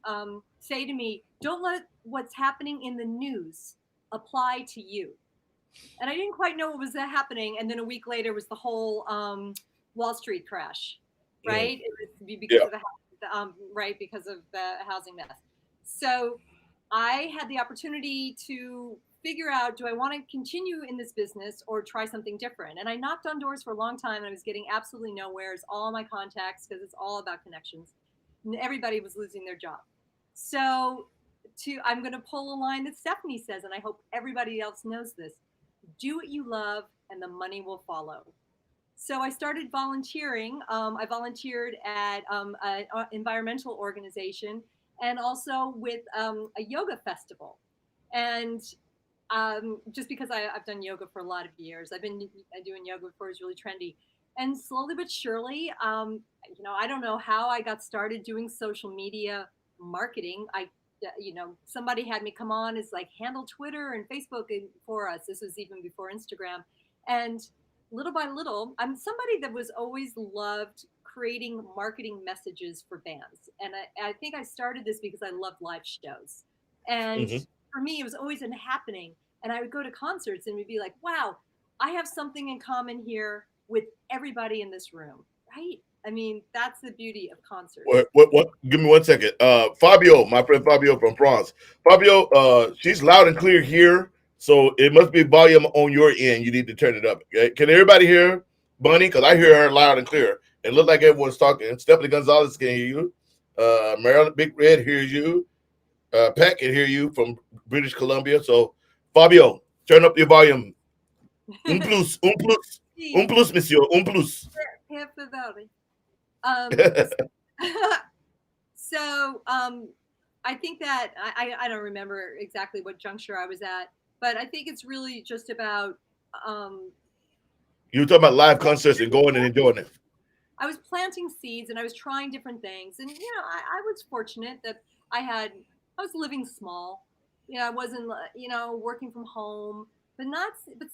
say to me, "Don't let what's happening in the news apply to you." And I didn't quite know what was happening. And then a week later was the whole Wall Street crash, right? It was because of because of the housing mess. So I had the opportunity to figure out, do I want to continue in this business or try something different? And I knocked on doors for a long time and I was getting absolutely nowhere. It's all my contacts because it's all about connections. And everybody was losing their job. So I'm going to pull a line that Stephanie says, and I hope everybody else knows this: do what you love and the money will follow. So I started volunteering. I volunteered at an environmental organization and also with a yoga festival. And just because I've done yoga for a lot of years, I've been doing yoga before it was really trendy. And slowly but surely, I don't know how I got started doing social media marketing. Somebody had me come on as like handle Twitter and Facebook for us. This was even before Instagram. And little by little, I'm somebody that was always loved creating marketing messages for bands. And I think I started this because I loved live shows. And for me, it was always happening. And I would go to concerts and we'd be like, wow, I have something in common here with everybody in this room, right? I mean, that's the beauty of concerts. What? Give me 1 second. Fabio, my friend Fabio from France. Fabio, she's loud and clear here, so it must be volume on your end. You need to turn it up. Okay? Can everybody hear Bunny? Because I hear her loud and clear. It looked like everyone's talking. Stephanie Gonzalez can hear you. Marilyn Big Red hears you. Pat can hear you from British Columbia. So, Fabio, turn up your volume. Un plus, monsieur, un plus. So I think that I don't remember exactly what juncture I was at, but I think it's really just about. You were talking about live concerts and going and enjoying it. I was planting seeds and I was trying different things, and I was fortunate that I was living small. I wasn't working from home, but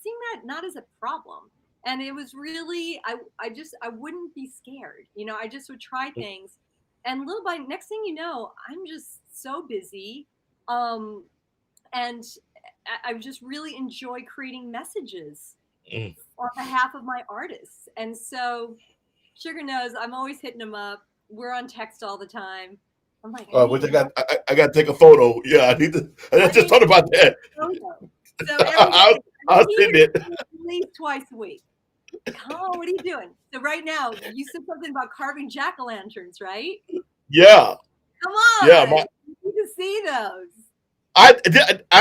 seeing that not as a problem. And it was really, I wouldn't be scared. I just would try things. And little by next thing you know, I'm just so busy. And I just really enjoy creating messages on behalf of my artists. And so Sugar knows I'm always hitting him up. We're on text all the time. I'm like, I got to take a photo. Yeah, I need to. I just thought about that. So I'll send it at least twice a week. Oh, what are you doing? So right now, you said something about carving jack-o'-lanterns, right? Yeah. Come on. Yeah, you can see those. I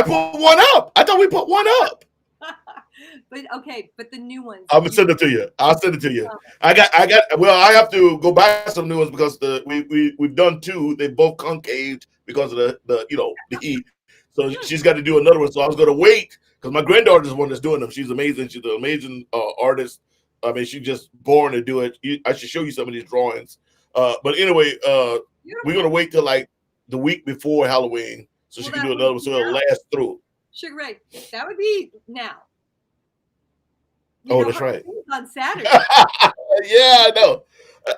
put one up. I thought we put one up. But the new ones. I'm gonna send it to you. I'll send it to you. I have to go buy some new ones because we've done 2. They both concaved because of the heat. So she's got to do another one. So I was gonna wait because my granddaughter's the one that's doing them. She's amazing. She's an amazing artist. I mean, she's just born to do it. I should show you some of these drawings. But anyway, we're gonna wait till like the week before Halloween so she can do another one so it'll last through. Sugaray, that would be now. That's right. On Saturday. Yeah, I know.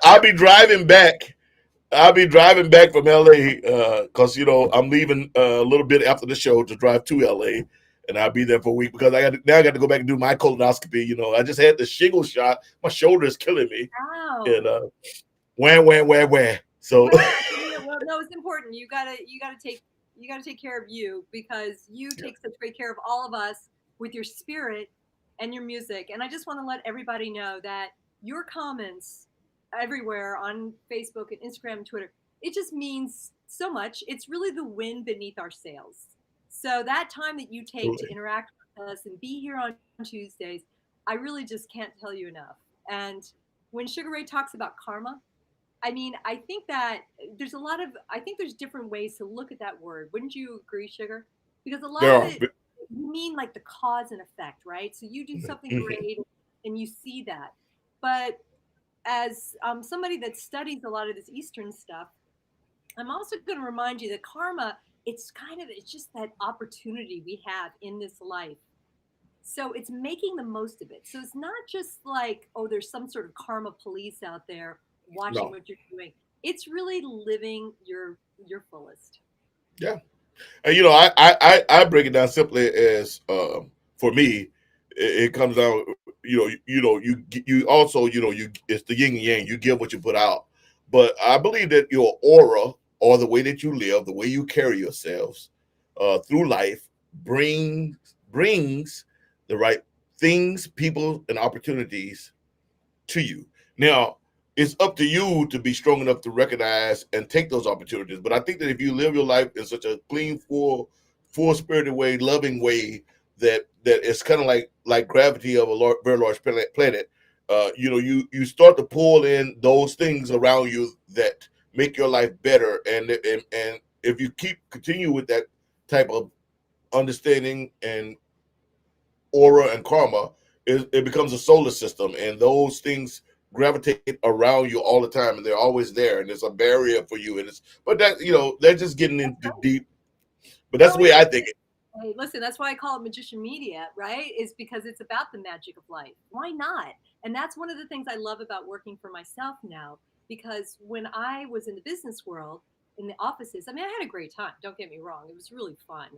I'll be driving back I'll be driving back from LA because I'm leaving a little bit after the show to drive to LA, and I'll be there for a week because I got to go back and do my colonoscopy. I just had the shingle shot. My shoulder is killing me, Wow. and where. So Well, no, it's important. You gotta take care of you because you take such great care of all of us with your spirit and your music. And I just want to let everybody know that your comments everywhere on Facebook and Instagram and Twitter, it just means so much. It's really the wind beneath our sails. So that time that you take to interact with us and be here on Tuesdays, I really just can't tell you enough. And when Sugaray talks about karma, I mean, I think that I think there's different ways to look at that word. Wouldn't you agree, Sugar? Because a lot there of are. it, you mean like the cause and effect, right? So you do something great and you see that. But as somebody that studies a lot of this Eastern stuff, I'm also going to remind you that karma, it's just that opportunity we have in this life. So it's making the most of it. So it's not just like, oh, there's some sort of karma police out there watching No. what you're doing. It's really living your fullest. Yeah. And I break it down simply as for me, it comes down. You also it's the yin and yang. You give what you put out. But I believe that your aura or the way that you live, the way you carry yourselves through life, brings the right things, people, and opportunities to you. Now, it's up to you to be strong enough to recognize and take those opportunities. But I think that if you live your life in such a clean, full spirited way, loving way, that it's kind of like gravity of a very large planet. You start to pull in those things around you that make your life better, and if you continue with that type of understanding and aura and karma, it becomes a solar system, and those things gravitate around you all the time, and they're always there, and there's a barrier for you. And they're just getting into deep, but that's No, the way I think it. hey, listen, that's why I call it magician media, right? Is because it's about the magic of life. Why not? And that's one of the things I love about working for myself now. Because when I was in the business world, in the offices, I mean, I had a great time. Don't get me wrong; it was really fun.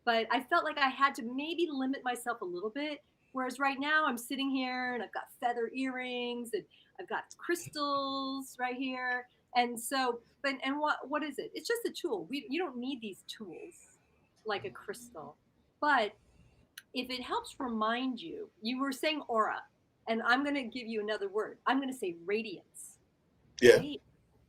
But I felt like I had to maybe limit myself a little bit. Whereas right now, I'm sitting here and I've got feather earrings and I've got crystals right here. And so, but and what is it? It's just a tool. You don't need these tools like a crystal. But if it helps remind you, you were saying aura, and I'm going to give you another word. I'm going to say radiance, Yeah, right?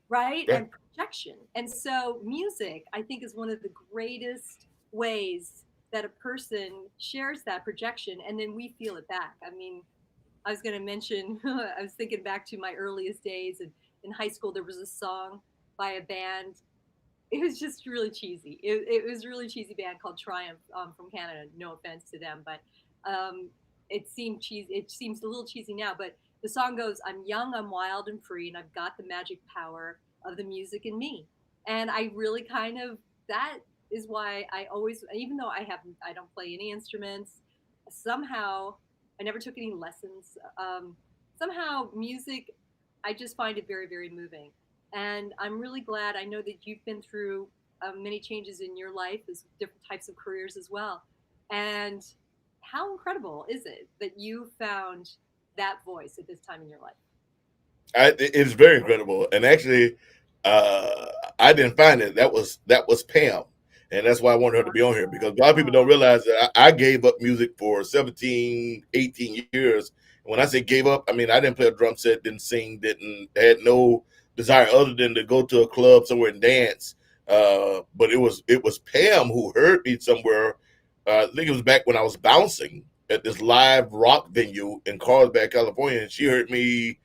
Right? yeah. And projection. And so music, I think, is one of the greatest ways that a person shares that projection and then we feel it back. I mean, I was going to mention, I was thinking back to my earliest days, and in high school, there was a song by a band. It was just really cheesy. It was a really cheesy band called Triumph from Canada. No offense to them, but it seemed cheesy. It seems a little cheesy now, but the song goes, "I'm young, I'm wild and free, and I've got the magic power of the music in me." And I really kind of that is why I always, even though I don't play any instruments, somehow I never took any lessons. Somehow music, I just find it very, very moving. And I'm really glad. I know that you've been through many changes in your life, as different types of careers as well. And how incredible is it that you found that voice at this time in your life? It's very incredible, and actually, uh, I didn't find it. That was Pam, and that's why I wanted her to be on here because a lot of people don't realize that I gave up music for 17, 18 years. When I say gave up, I mean I didn't play a drum set, didn't sing, didn't had no desire other than to go to a club somewhere and dance. But it was Pam who heard me somewhere. I think it was back when I was bouncing at this live rock venue in Carlsbad, California, and she heard me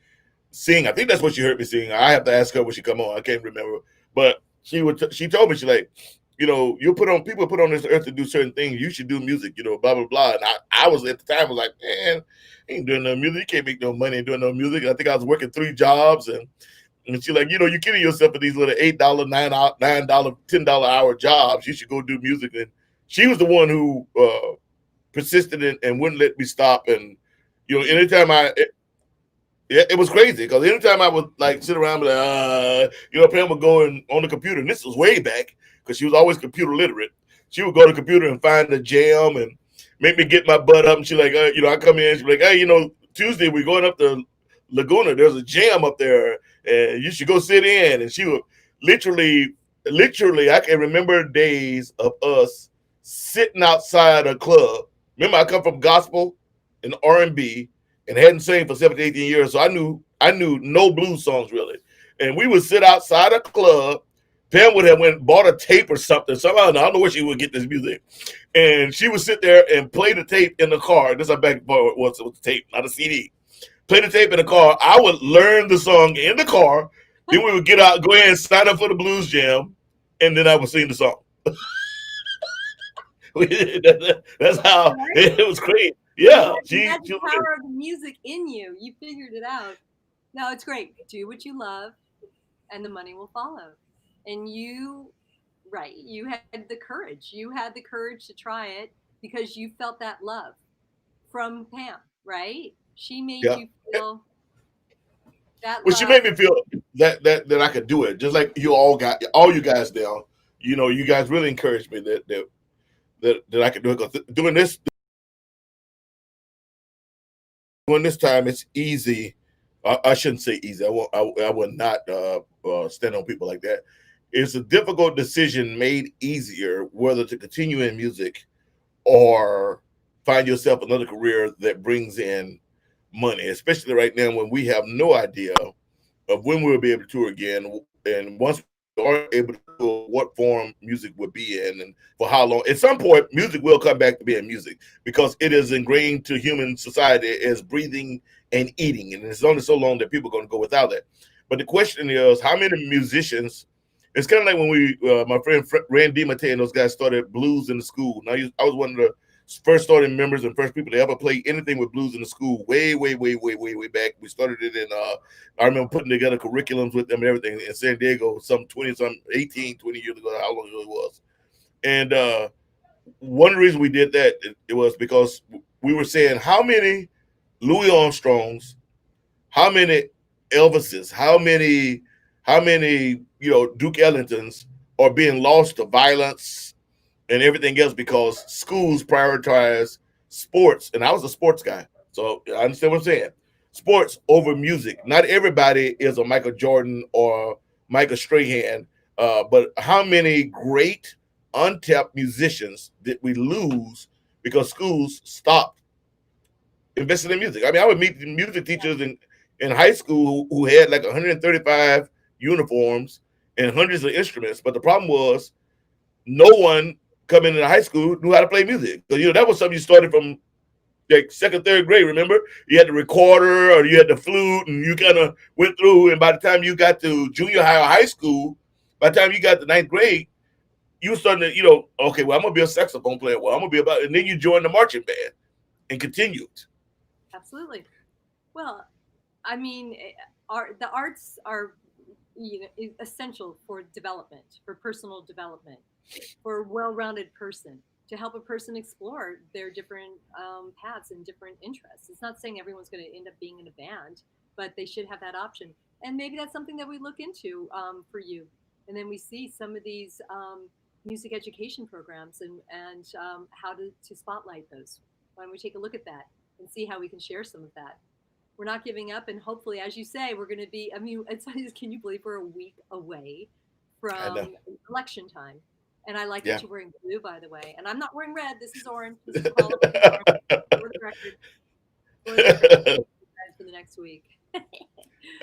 sing. I think that's what she heard me sing. I have to ask her when she come on. I can't remember, but she told me, she like, you put on people put on this earth to do certain things. You should do music, blah blah blah. And I was at the time I was like, man, I ain't doing no music. You can't make no money doing no music. I think I was working 3 jobs, and she like, you're kidding yourself for these little $8, $9, $10 hour jobs. You should go do music. And she was the one who persisted and wouldn't let me stop. And anytime Yeah, it was crazy because anytime I would like sit around, Pam would go on the computer, and this was way back because she was always computer literate. She would go to the computer and find the jam and make me get my butt up. And she like, I come in, she's like, hey, Tuesday we're going up to Laguna. There's a jam up there, and you should go sit in. And she would literally, I can remember days of us sitting outside a club. Remember, I come from gospel and R&B and hadn't sang for 17, 18 years. So I knew no blues songs really. And we would sit outside a club. Pam would have went and bought a tape or something. Somehow, I don't know where she would get this music. And she would sit there and play the tape in the car. This is how back was with the tape, not a CD. Play the tape in the car. I would learn the song in the car. Then we would get out, go ahead and sign up for the blues jam, and then I would sing the song. That's how it was crazy. Yeah, that's the power of the music in you. You figured it out. No, it's great. Do what you love, and the money will follow. And you had the courage. You had the courage to try it because you felt that love from Pam, right? She made yeah. you feel that Well, she love. made me feel that I could do it, just like all you guys now. You guys really encouraged me that I could do it. 'Cause doing this time, it's easy. I shouldn't say easy. I would not stand on people like that. It's a difficult decision made easier whether to continue in music or find yourself another career that brings in money, especially right now when we have no idea of when we'll be able to tour again. And once we are able to tour, what form music will be in and for how long. At some point, music will come back to being music because it is ingrained to human society as breathing and eating. And it's only so long that people are going to go without it. But the question is, how many musicians? It's kind of like when my friend Randy Mate and those guys started blues in the school. Now, I was one of the first starting members and first people to ever play anything with blues in the school way, way, way, way, way, way back. We started it in, I remember putting together curriculums with them and everything in San Diego, some 18, 20 years ago, how long ago it was. And one of the reasons we did that, it was because we were saying how many Louis Armstrongs, how many Elvises, how many Duke Ellingtons are being lost to violence and everything else because schools prioritize sports. And I was a sports guy, so I understand what I'm saying. Sports over music. Not everybody is a Michael Jordan or Michael Strahan, but how many great untapped musicians did we lose because schools stopped investing in music? I mean, I would meet music teachers in high school who had like 135 uniforms and hundreds of instruments, but the problem was no one coming into high school knew how to play music. So that was something you started from like second, third grade. Remember, you had the recorder or you had the flute, and you kind of went through. And by the time you got to junior high or high school, by the time you got to ninth grade, you were starting to, okay, well, I'm gonna be a saxophone player. Well, I'm gonna be and then you joined the marching band and continued. Absolutely. Well, I mean, the arts are essential for development, for personal development, for a well-rounded person, to help a person explore their different paths and different interests. It's not saying everyone's going to end up being in a band, but they should have that option. And maybe that's something that we look into for you. And then we see some of these music education programs and how to spotlight those. Why don't we take a look at that and see how we can share some of that? We're not giving up, and hopefully, as you say, we're going to be. I mean, can you believe we're a week away from election time? And I like that you're wearing blue, by the way. And I'm not wearing red. This is orange. This is orange. For the record. For the next week.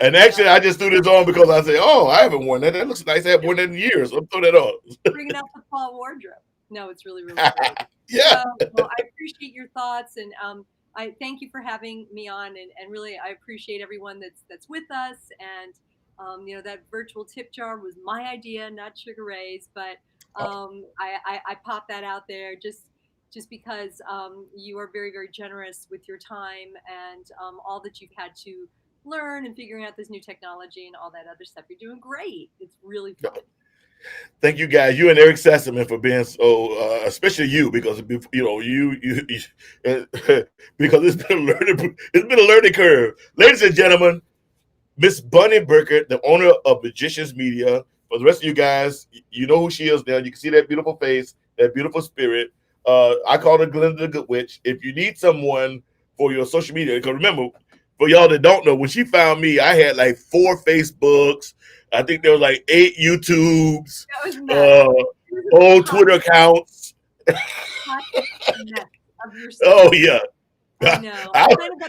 And actually, I just threw this on because I said, "Oh, I haven't worn that. That looks nice. I haven't worn that in years. I'm throwing that on." Bringing out the fall wardrobe. No, it's really, really great. Yeah. Well, I appreciate your thoughts, and I thank you for having me on, and really I appreciate everyone that's with us. And that virtual tip jar was my idea, not Sugaray's, but I popped that out there just because you are very, very generous with your time and all that you've had to learn and figuring out this new technology and all that other stuff. You're doing great. It's really fun. Thank you guys, you and Eric Sassaman for being so, especially you, because because it's been a learning curve, ladies and gentlemen. Miss Bunny Burkett, the owner of Magicians Media. For the rest of you guys, you know who she is now. You can see that beautiful face, that beautiful spirit. I call her Glenda the Good Witch. If you need someone for your social media, because remember, for y'all that don't know, when she found me, I had like 4 Facebooks. I think there was like 8 YouTubes, old Twitter accounts. Oh yeah. I know.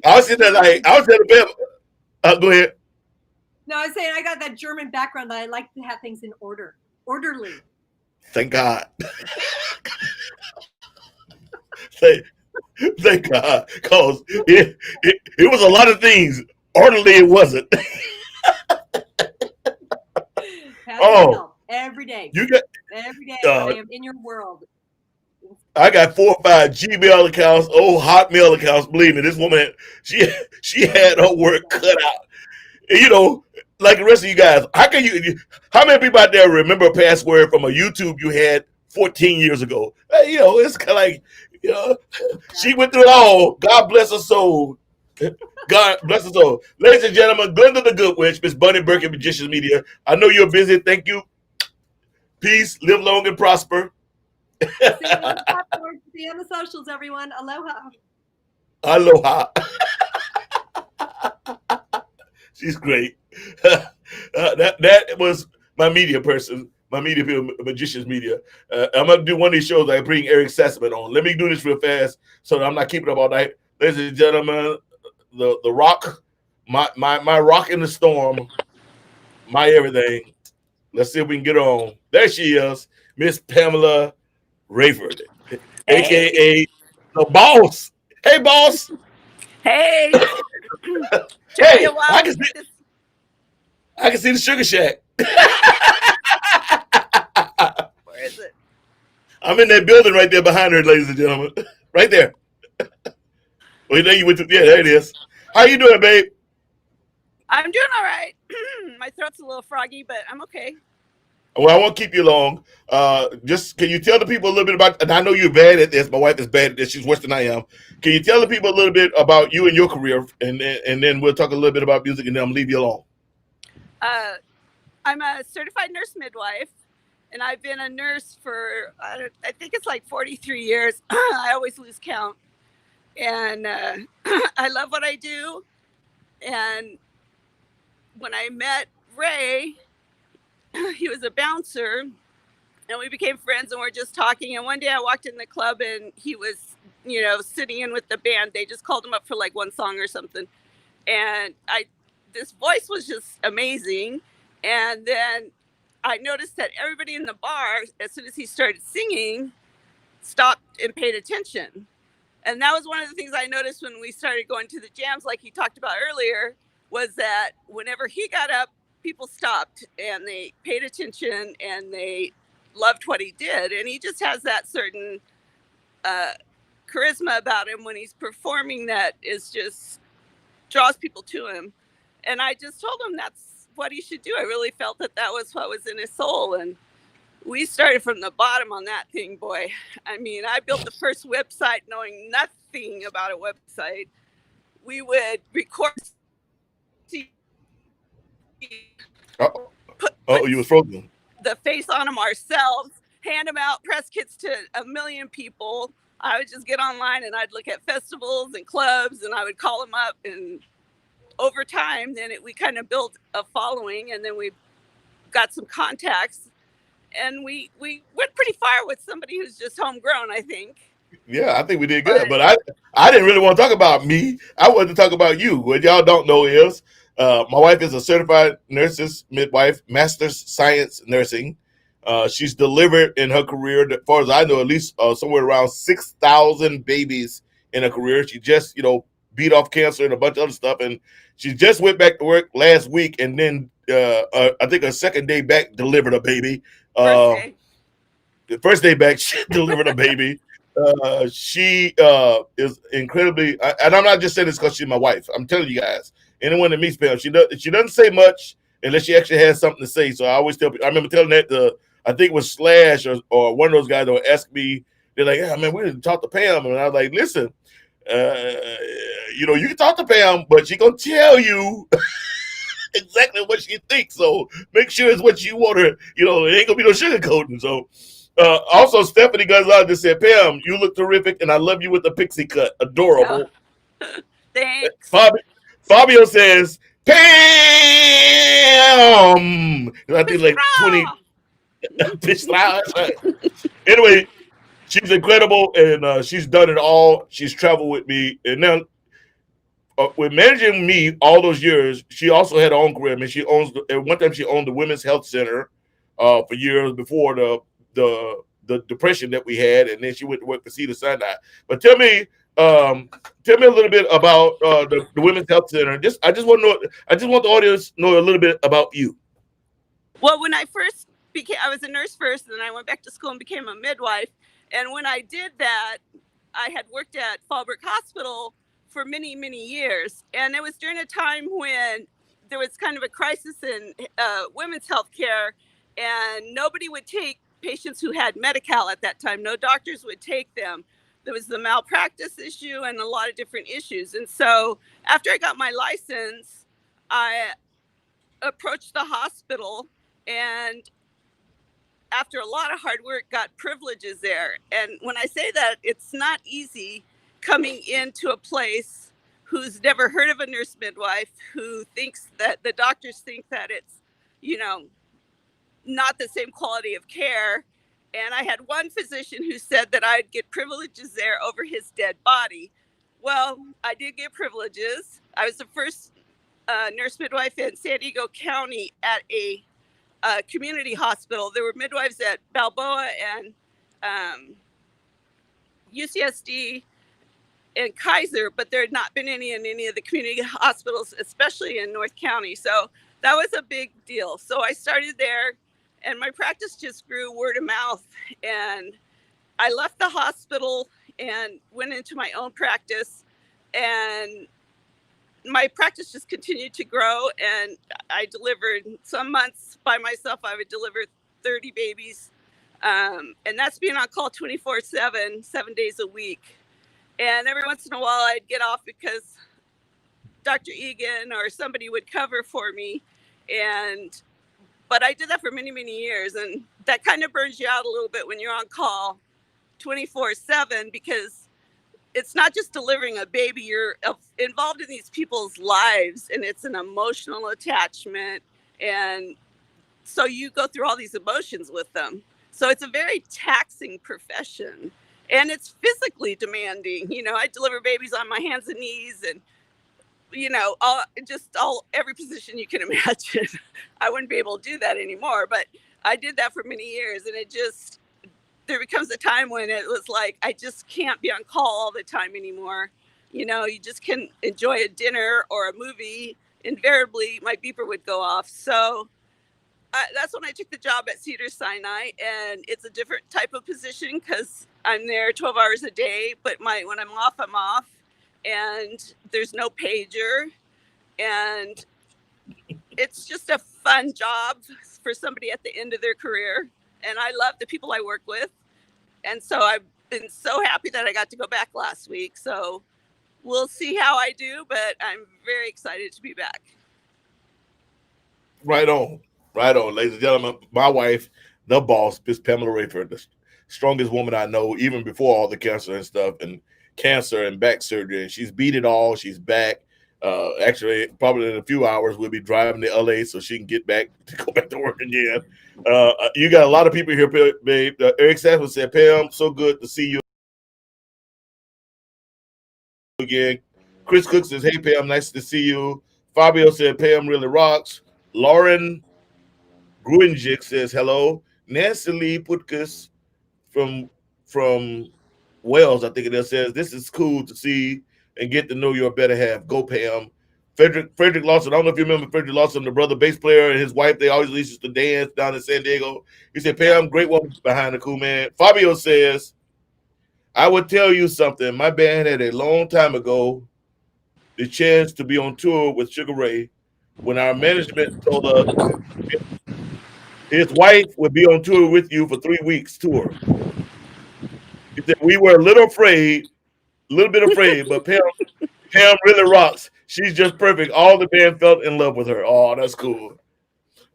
I was sitting there like, I was at the bed. Go ahead. No, I was saying I got that German background that I like to have things in order, orderly. Thank God. Thank God, because it was a lot of things. Orderly, it wasn't. Oh, every day. You got every day. I am in your world. I got 4 or 5 Gmail accounts, old Hotmail accounts. Believe me, this woman, she had her work cut out. You know, like the rest of you guys, how many people out there remember a password from a YouTube you had 14 years ago? You know, it's kind of like, you know, she went through it all. God bless her soul. God bless her soul. Ladies and gentlemen, Glenda the Good Witch, Miss Bunny Burkett, Magicians Media. I know you're busy. Thank you. Peace. Live long and prosper. See you on the socials, everyone. Aloha. Aloha. She's great. That was my media person, my media people, Magicians Media. I'm going to do one of these shows. I bring Eric Sassaman on. Let me do this real fast so that I'm not keeping up all night. Ladies and gentlemen, the rock, my rock in the storm, my everything. Let's see if we can get her on. There she is, Miss Pamela Rayford, a.k.a. the boss. Hey, boss. Hey. Hey, I can see the Sugar Shack. Where is it? I'm in that building right there behind her, ladies and gentlemen. Right there. Well, there you went to, yeah, there it is. How you doing, babe? I'm doing all right. My throat's a little froggy, but I'm okay. Well, I won't keep you long. Just can you tell the people a little bit about, and I know you're bad at this. My wife is bad at this. She's worse than I am. Can you tell the people a little bit about you and your career, and then we'll talk a little bit about music, and then I'll leave you alone. I'm a certified nurse midwife, and I've been a nurse for, I think it's like 43 years. I always lose count. And I love what I do. And when I met Ray, he was a bouncer, and we became friends, and we're just talking. And one day I walked in the club, and he was, you know, sitting in with the band. They just called him up for like one song or something. And this voice was just amazing. And then I noticed that everybody in the bar, as soon as he started singing, stopped and paid attention. And that was one of the things I noticed when we started going to the jams, like he talked about earlier, was that whenever he got up, people stopped and they paid attention and they loved what he did. And he just has that certain charisma about him when he's performing that is just draws people to him. And I just told him that's what he should do. I really felt that was what was in his soul. And we started from the bottom on that thing, boy. I mean, I built the first website knowing nothing about a website. We would record. You was frozen. The face on them ourselves, hand them out, press kits to 1 million people. I would just get online and I'd look at festivals and clubs and I would call them up. And over time, then we kind of built a following, and then we got some contacts. And we went pretty far with somebody who's just homegrown, I think. Yeah, I think we did good. But I didn't really want to talk about me. I wanted to talk about you. What y'all don't know is my wife is a certified nurses midwife, master's science nursing. She's delivered in her career, as far as I know, at least somewhere around 6,000 babies in her career. She just, beat off cancer and a bunch of other stuff. And she just went back to work last week, and then I think her second day back delivered a baby. The first day back, she delivered a baby. She is incredibly, and I'm not just saying this because she's my wife. I'm telling you guys, anyone that meets Pam, she doesn't say much unless she actually has something to say. So I always tell people, I remember telling that to I think it was Slash or one of those guys that would ask me. They're like, "Yeah, man, we didn't talk to Pam," and I was like, "Listen, you can talk to Pam, but she gonna tell you exactly what she thinks. So make sure it's what you want her. It ain't gonna be no sugarcoating." So, also Stephanie Gonzalez just said, "Pam, you look terrific, and I love you with the pixie cut. Adorable." Oh, thanks. Fabio says, "Pam." I think like 20. Anyway, she's incredible, and she's done it all. She's traveled with me, and now with managing me all those years, she also had her own career. I mean, at one time she owned the Women's Health Center for years before the depression that we had, and then she went to work for Cedar Sinai. But tell me a little bit about the Women's Health Center. I just want the audience to know a little bit about you. Well, when I first I was a nurse first, and then I went back to school and became a midwife. And when I did that, I had worked at Fallbrook Hospital for many, many years. And it was during a time when there was kind of a crisis in women's health care, and nobody would take patients who had Medi-Cal at that time. No doctors would take them. There was the malpractice issue and a lot of different issues. And so after I got my license, I approached the hospital, and after a lot of hard work, got privileges there. And when I say that, it's not easy coming into a place who's never heard of a nurse midwife, who thinks that the doctors think that it's, not the same quality of care. And I had one physician who said that I'd get privileges there over his dead body. Well, I did get privileges. I was the first nurse midwife in San Diego County at a community hospital. There were midwives at Balboa and UCSD and Kaiser, but there had not been any in any of the community hospitals, especially in North County. So that was a big deal. So I started there, and my practice just grew word of mouth. And I left the hospital and went into my own practice, and my practice just continued to grow. And I delivered some months by myself. I would deliver 30 babies. And that's being on call 24/7, 7 days a week. And every once in a while I'd get off because Dr. Egan or somebody would cover for me. But I did that for many, many years. And that kind of burns you out a little bit when you're on call 24/7, because it's not just delivering a baby, you're involved in these people's lives, and it's an emotional attachment. And so you go through all these emotions with them. So it's a very taxing profession, and it's physically demanding. I deliver babies on my hands and knees, and every position you can imagine. I wouldn't be able to do that anymore, but I did that for many years, and there becomes a time when it was like, I just can't be on call all the time anymore. You just can enjoy a dinner or a movie. Invariably, my beeper would go off. So that's when I took the job at Cedar Sinai, and it's a different type of position because I'm there 12 hours a day, but when I'm off, I'm off, and there's no pager, and it's just a fun job for somebody at the end of their career. And I love the people I work with. And so I've been so happy that I got to go back last week. So we'll see how I do, but I'm very excited to be back. Right on, ladies and gentlemen. My wife, the boss, is Pamela Rayford, the strongest woman I know, even before all the cancer and back surgery. And she's beat it all. She's back. Actually, probably in a few hours, we'll be driving to LA so she can go back to work again. You got a lot of people here, babe. Eric Saffron said, "Pam, so good to see you again." Chris Cook says, "Hey, Pam, nice to see you." Fabio said, "Pam really rocks." Lauren Gruinjik says, "Hello." Nancy Lee Putkus from Wales, I think it is, says, "This is cool to see and get to know your better half. Go, Pam." Frederick Lawson, I don't know if you remember Frederick Lawson, the brother bass player, and his wife, they always used to dance down in San Diego. He said, "Pam, great woman behind the cool man." Fabio says, "I would tell you something. My band had a long time ago the chance to be on tour with Sugaray when our management told us His wife would be on tour with you for 3 weeks tour. He said, we were a little bit afraid, but Pam really rocks. She's just perfect. All the band felt in love with her. Oh, that's cool.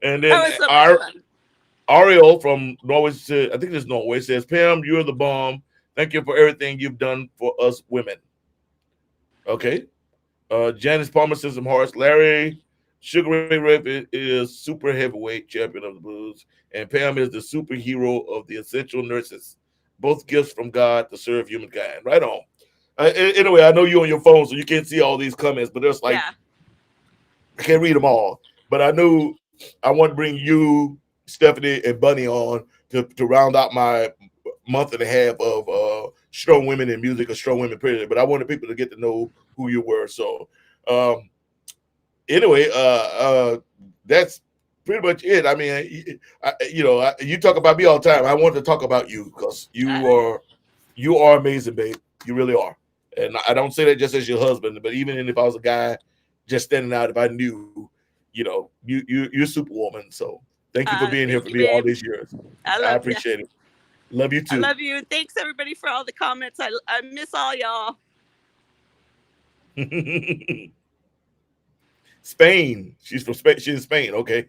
And then That was so much fun. Ariel from Norway, I think it's Norway, says, Pam, you're the bomb. Thank you for everything you've done for us women. Okay. Janice Palmer says some hearts. Larry, Sugaray Ray is super heavyweight champion of the blues. And Pam is the superhero of the essential nurses. Both gifts from God to serve humankind. Right on. Anyway, I know you're on your phone, so you can't see all these comments, but there's like, I can't read them all. But I knew I want to bring you, Stephanie, and Bunny on to round out my month and a half of strong women in music or strong women period. But I wanted people to get to know who you were. So anyway, that's pretty much it. I mean, you talk about me all the time. I want to talk about you because you are amazing, babe. You really are. And I don't say that just as your husband, but even if I was a guy just standing out, if I knew, you're Superwoman. So thank you for being here for me all these years. I appreciate it. Love you too. I love you. Thanks everybody for all the comments. I miss all y'all. Spain. She's from Spain. She's in Spain. Okay.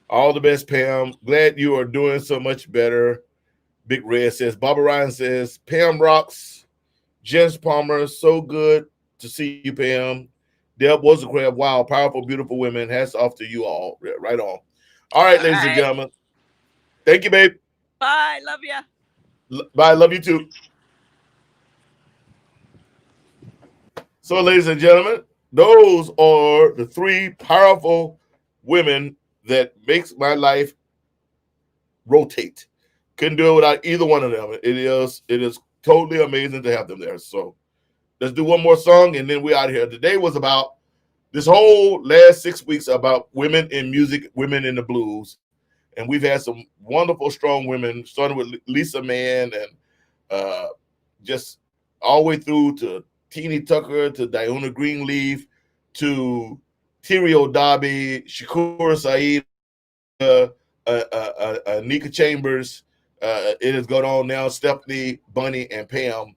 All the best, Pam. Glad you are doing so much better. Big Red says, Barbara Ryan says, Pam rocks. Jens Palmer, so good to see you, Pam. Deb Wozencraft, wow, powerful, beautiful women. Hats off to you all. Right on. All right, ladies and gentlemen. Thank you, babe. Bye. Love ya. Bye. Love you too. So, ladies and gentlemen, those are the 3 powerful women that makes my life rotate. Couldn't do it without either one of them. It is totally amazing to have them there. So let's do one more song and then we're out of here. Today was about this whole last 6 weeks about women in music, women in the blues. And we've had some wonderful, strong women, starting with Lisa Mann and just all the way through to Teenie Tucker, to Diona Greenleaf, to Terry O'Darby, Shakur Saeed, Nika Chambers. It has gone on now, Stephanie, Bunny, and Pam.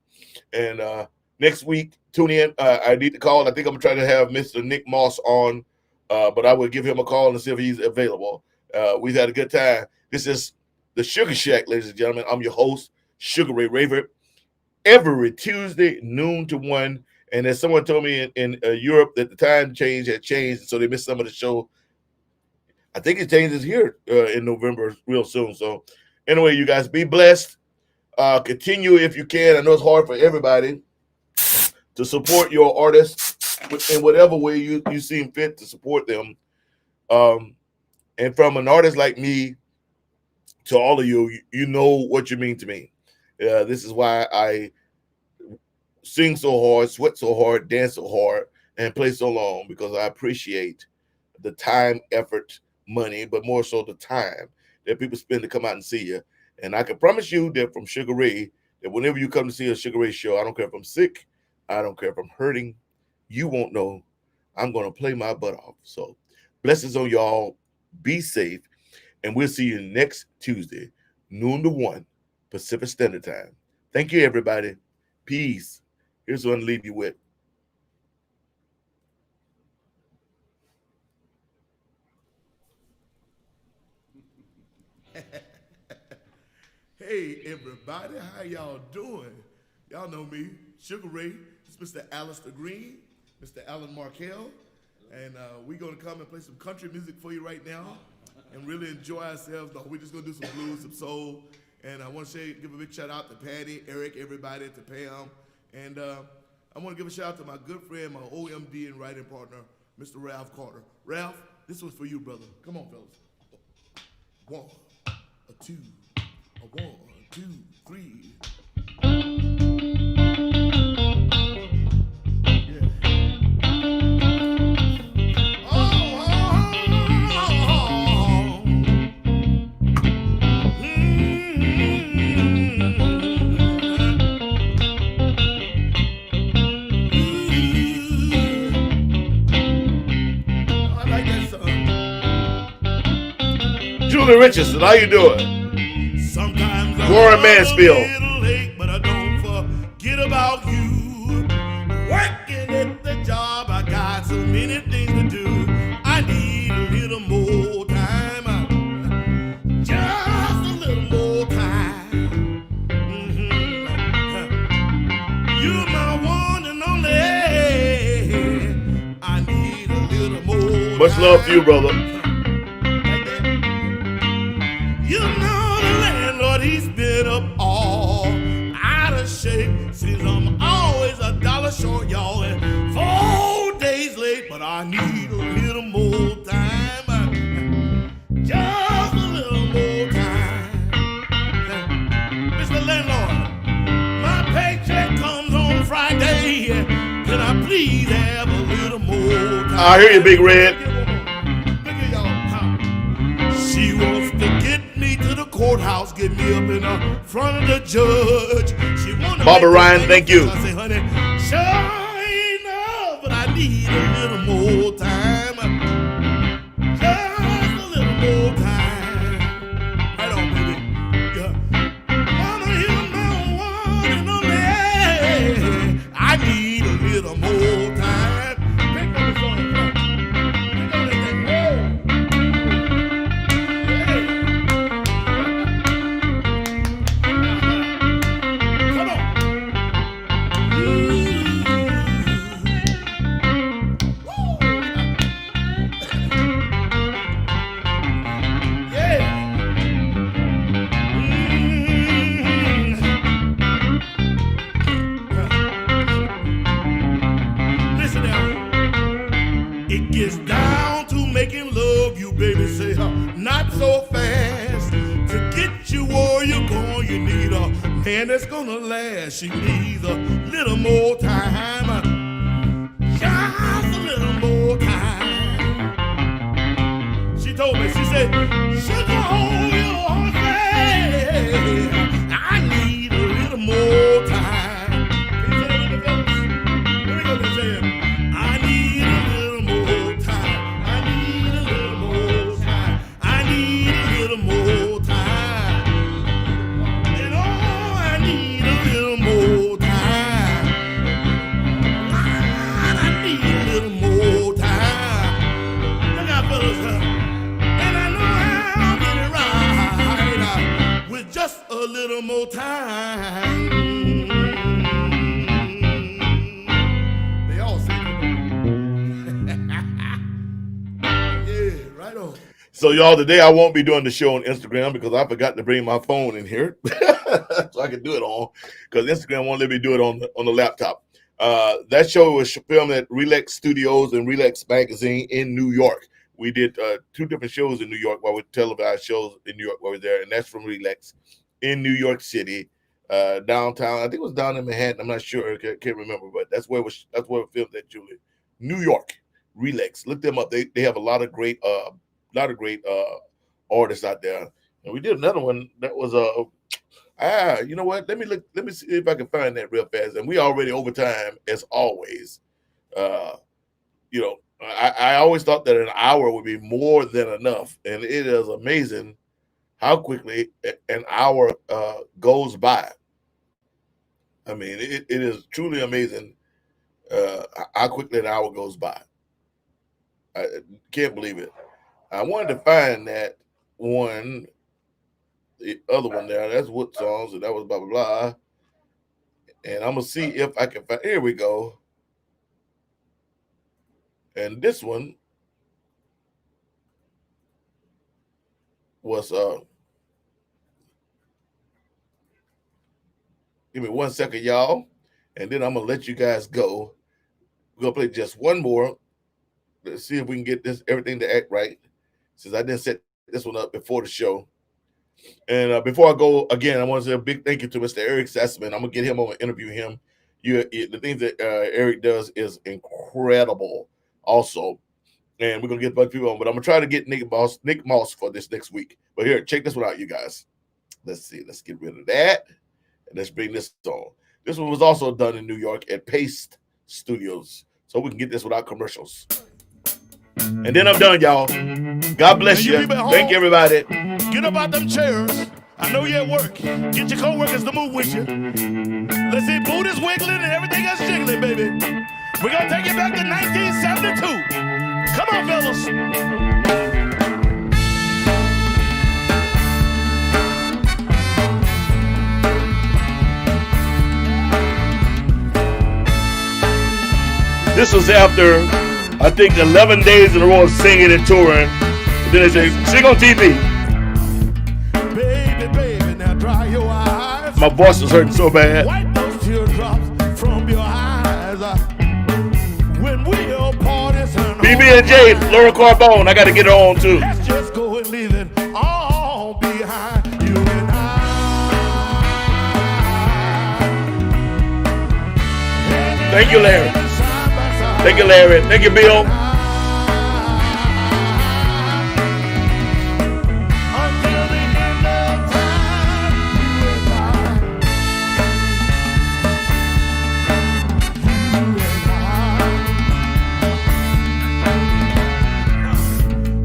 And next week, tune in. I need to call. I think I'm going to try to have Mr. Nick Moss on, but I will give him a call and see if he's available. We've had a good time. This is the Sugar Shack, ladies and gentlemen. I'm your host, Sugaray Raver. Every Tuesday, noon to 1. And as someone told me in Europe that the time change had changed, so they missed some of the show. I think it changes here in November real soon. So anyway, you guys be blessed. Continue if you can. I know it's hard for everybody to support your artists in whatever way you seem fit to support them. And from an artist like me to all of you, you know what you mean to me. This is why I sing so hard, sweat so hard, dance so hard, and play so long, because I appreciate the time, effort, money, but more so the time that people spend to come out and see you. And I can promise you that from Sugaray, that whenever you come to see a Sugaray show, I don't care if I'm sick, I don't care if I'm hurting, you won't know. I'm going to play my butt off. So blessings on y'all. Be safe. And we'll see you next Tuesday, noon to 1 Pacific Standard Time. Thank you, everybody. Peace. Here's what I'm leave you with. Hey, everybody. How y'all doing? Y'all know me, Sugaray. It's Mr. Alistair Green, Mr. Alan Markell. And we're going to come and play some country music for you right now and really enjoy ourselves. No, we're just going to do some blues, some soul. And I want to give a big shout out to Patty, Eric, everybody, to Pam. And I want to give a shout out to my good friend, my OMD and writing partner, Mr. Ralph Carter. Ralph, this one's for you, brother. Come on, fellas. 1, 2, 1, 2, 3. Julie Richardson, how you doing? Sometimes Warren I'm Mansfield. a little late, but I don't forget about you. Working at the job, I got so many things to do. I need a little more time, just a little more time. You're my one and only. I need a little more. Much love to you, brother. You know the landlord, he's been up all out of shape. Since I'm always $1 short, y'all, and 4 days late. But I need a little more time, just a little more time. Mr. Landlord, my paycheck comes on Friday. Can I please have a little more time? I hear you, Big Red. Look at y'all. She wants to get me to the courthouse, get me up in the front of the judge. She wanna Barbara make me Ryan, think thank you. I say, honey, sure enough, but I need a little more time. Just a little more time. Right on, baby. Yeah. Mama, you're my one and only. I need a little more time. Pick up the song. Pick up that thing. Come on. Yeah. Listen now. It gets down to making love, you baby say, not so fast. To get you where you're going, you need a man that's gonna last. She needs a little more time, just a little more time. She told me, she said, sugar, hold your horses. I need a little more time. Can you say that with the fellas? Let me go and say it. I need a little more time. I need a little more time. I need a little more time. And oh, I need a little more time. God, I need a little more time. Look out, fellas. And I know I'll get it right with just a little more time. They all say that. Yeah, right on. So, y'all, today I won't be doing the show on Instagram because I forgot to bring my phone in here so I can do it on, because Instagram won't let me do it on the laptop. That show was filmed at Relax Studios and Relax Magazine in New York. We did 2 different shows in New York while we televised shows in New York while we were there, and that's from Relax in New York City, downtown. I think it was down in Manhattan. I'm not sure. I can't remember, but that's where we filmed that, Julie. New York, Relax. Look them up. They have a lot of great artists out there. And we did another one that was you know what? Let me see if I can find that real fast. And we already over time as always. You know, I always thought that an hour would be more than enough, and it is amazing how quickly an hour goes by. I mean, it is truly amazing how quickly an hour goes by. I can't believe it. I wanted to find that one, the other one there. That's Wood Songs, and that was blah, blah, blah. And I'm going to see if I can find, here we go. And this one was, give me 1 second, y'all. And then I'm going to let you guys go. We're going to play just one more. Let's see if we can get everything to act right, since I didn't set this one up before the show. And before I go, again, I want to say a big thank you to Mr. Eric Sassman. I'm going to get him on and interview him. The things that Eric does is incredible also. And we're going to get a bunch of people on. But I'm going to try to get Nick Moss for this next week. But here, check this one out, you guys. Let's see. Let's get rid of that. And let's bring this on. This one was also done in New York at Paste Studios. So we can get this without commercials. And then I'm done, y'all. God bless And you. people at home, Thank you, everybody. Get up out them chairs. I know you're at work. Get your co-workers to move with you. Let's see booties wiggling and everything else jiggling, baby. We're going to take it back to 1972. Come on, fellas. This was after, I think, 11 days in a row of singing and touring. And then they say, sing on TV. Baby, baby, now dry your eyes. My voice was hurting so bad. Wipe those teardrops from your eyes. When we all parties and BB&J, Laura Carbone, I got to get her on too. let's just go and leave it all behind. You and I. Thank you, Larry. Thank you, Larry. Thank you, Bill. Until the end of time, you and I.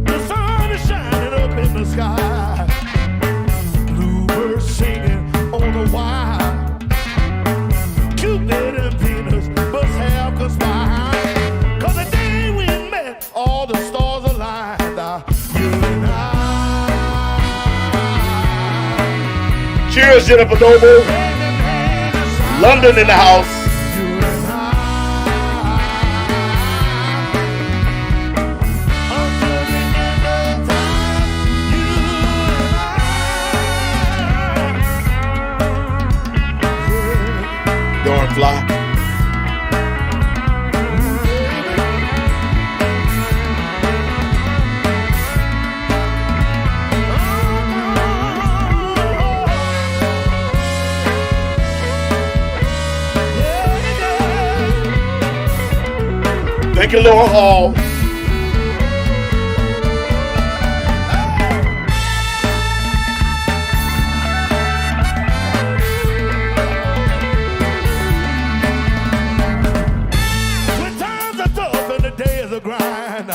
The sun is shining up in the sky. Bluebirds singing on the wire. Cupid and Venus must have conspired. All the stars aligned, you and I. Cheers, Jennifer Noble. London in the house. You and I. Until the end of time, you and I. Darn fly. Thank you, Laura Hall. When times are tough and the day is a grind,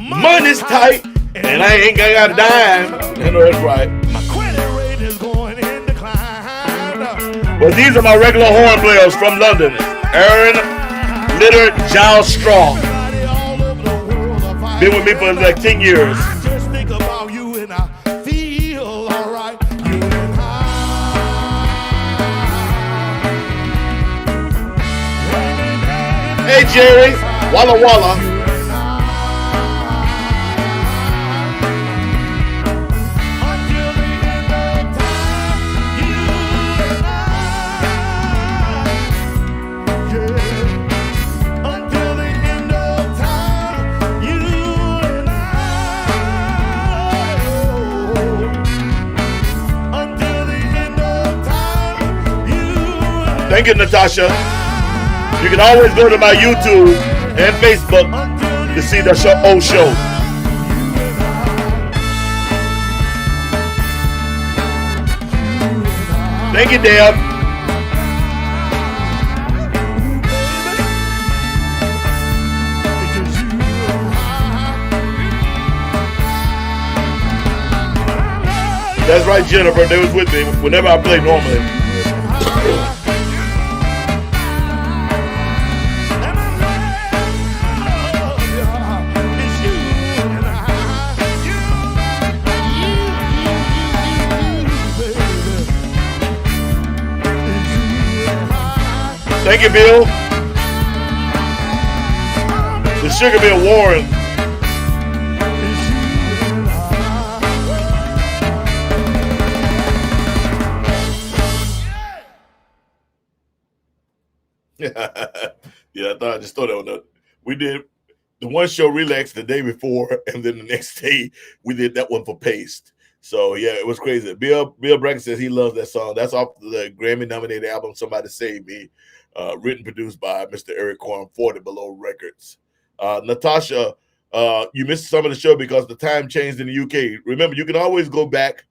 Money's tight, and I ain't got a dime. I know that's right. My credit rate is going in decline. Well, these are my regular horn players from London. Aaron Litter, Giles Straw. Everybody all over the world are fighting. Been with me for like 10 years. I just think about you and I feel alright. You and I. Hey, Jerry. Walla Walla. You and I. Until the end of time, you and I. Yeah. Until the end of time, you and I. Oh. Until the end of time, you and I. Thank you, Natasha. You can always go to my YouTube and Facebook to see the old show. Thank you, Deb. That's right, Jennifer. They was with me whenever I play normally. Thank you, Bill. The Sugar Bill Warren. Yeah, I thought I just thought that one. We did the one show Relax the day before, and then the next day we did that one for Paste. So yeah, it was crazy. Bill Brackett says he loves that song. That's off the Grammy-nominated album "Somebody Save Me," written produced by Mr. Eric Korn, 40 Below Records. Natasha, you missed some of the show because the time changed in the UK. Remember, you can always go back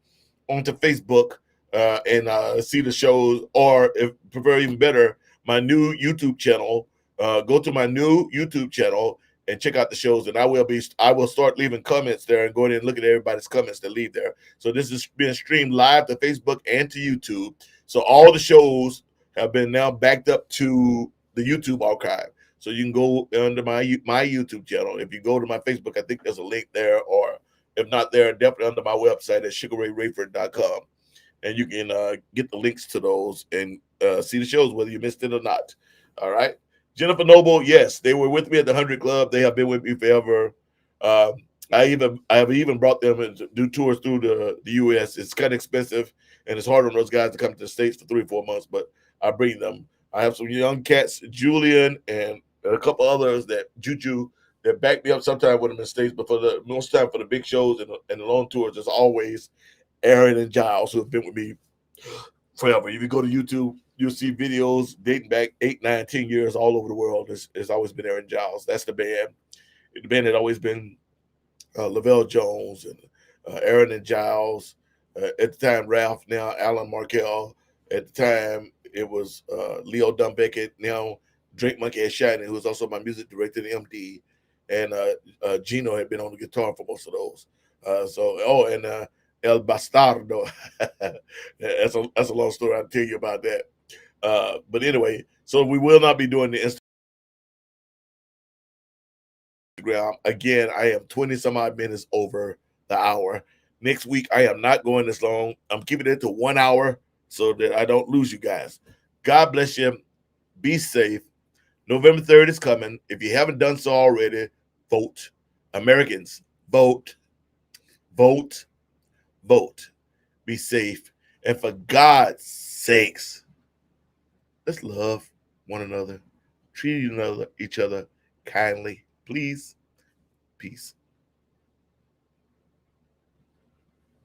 onto Facebook and see the shows, or if prefer even better, my new YouTube channel. Go to my new YouTube channel and check out the shows. And I will start leaving comments there and go in and look at everybody's comments that leave there. So this is being streamed live to Facebook and to YouTube. So all the shows have been now backed up to the YouTube archive. So you can go under my YouTube channel. If you go to my Facebook, I think there's a link there, or if not there, definitely under my website at sugarrayrayford.com. And you can get the links to those and see the shows, whether you missed it or not. All right. Jennifer Noble, yes, they were with me at the 100 Club. They have been with me forever. I have even brought them and do tours through the U.S. It's kind of expensive, and it's hard on those guys to come to the States for 3 or 4 months, but I bring them. I have some young cats, Julian and a couple others that Juju that back me up sometimes with them in the States, but for the most time for the big shows and the long tours, it's always Aaron and Giles who have been with me forever. If you go to YouTube, you'll see videos dating back 8, 9, 10 years all over the world. It's always been Aaron Giles. That's the band. The band had always been Lavelle Jones and Aaron and Giles. At the time, Ralph, now Alan Markel. At the time, it was Leo Dumbeckett, now Drake Monkey and Shining, who was also my music director, the MD. And Gino had been on the guitar for most of those. And El Bastardo. that's a long story. I'll tell you about that. But anyway, so we will not be doing the Instagram. Again, I am 20 some odd minutes over the hour. Next week, I am not going this long. I'm keeping it to 1 hour so that I don't lose you guys. God bless you. Be safe. November 3rd is coming. If you haven't done so already, vote. Americans, vote. Vote. Vote. Be safe. And for God's sakes, let's love one another. Treat each other kindly. Please. Peace.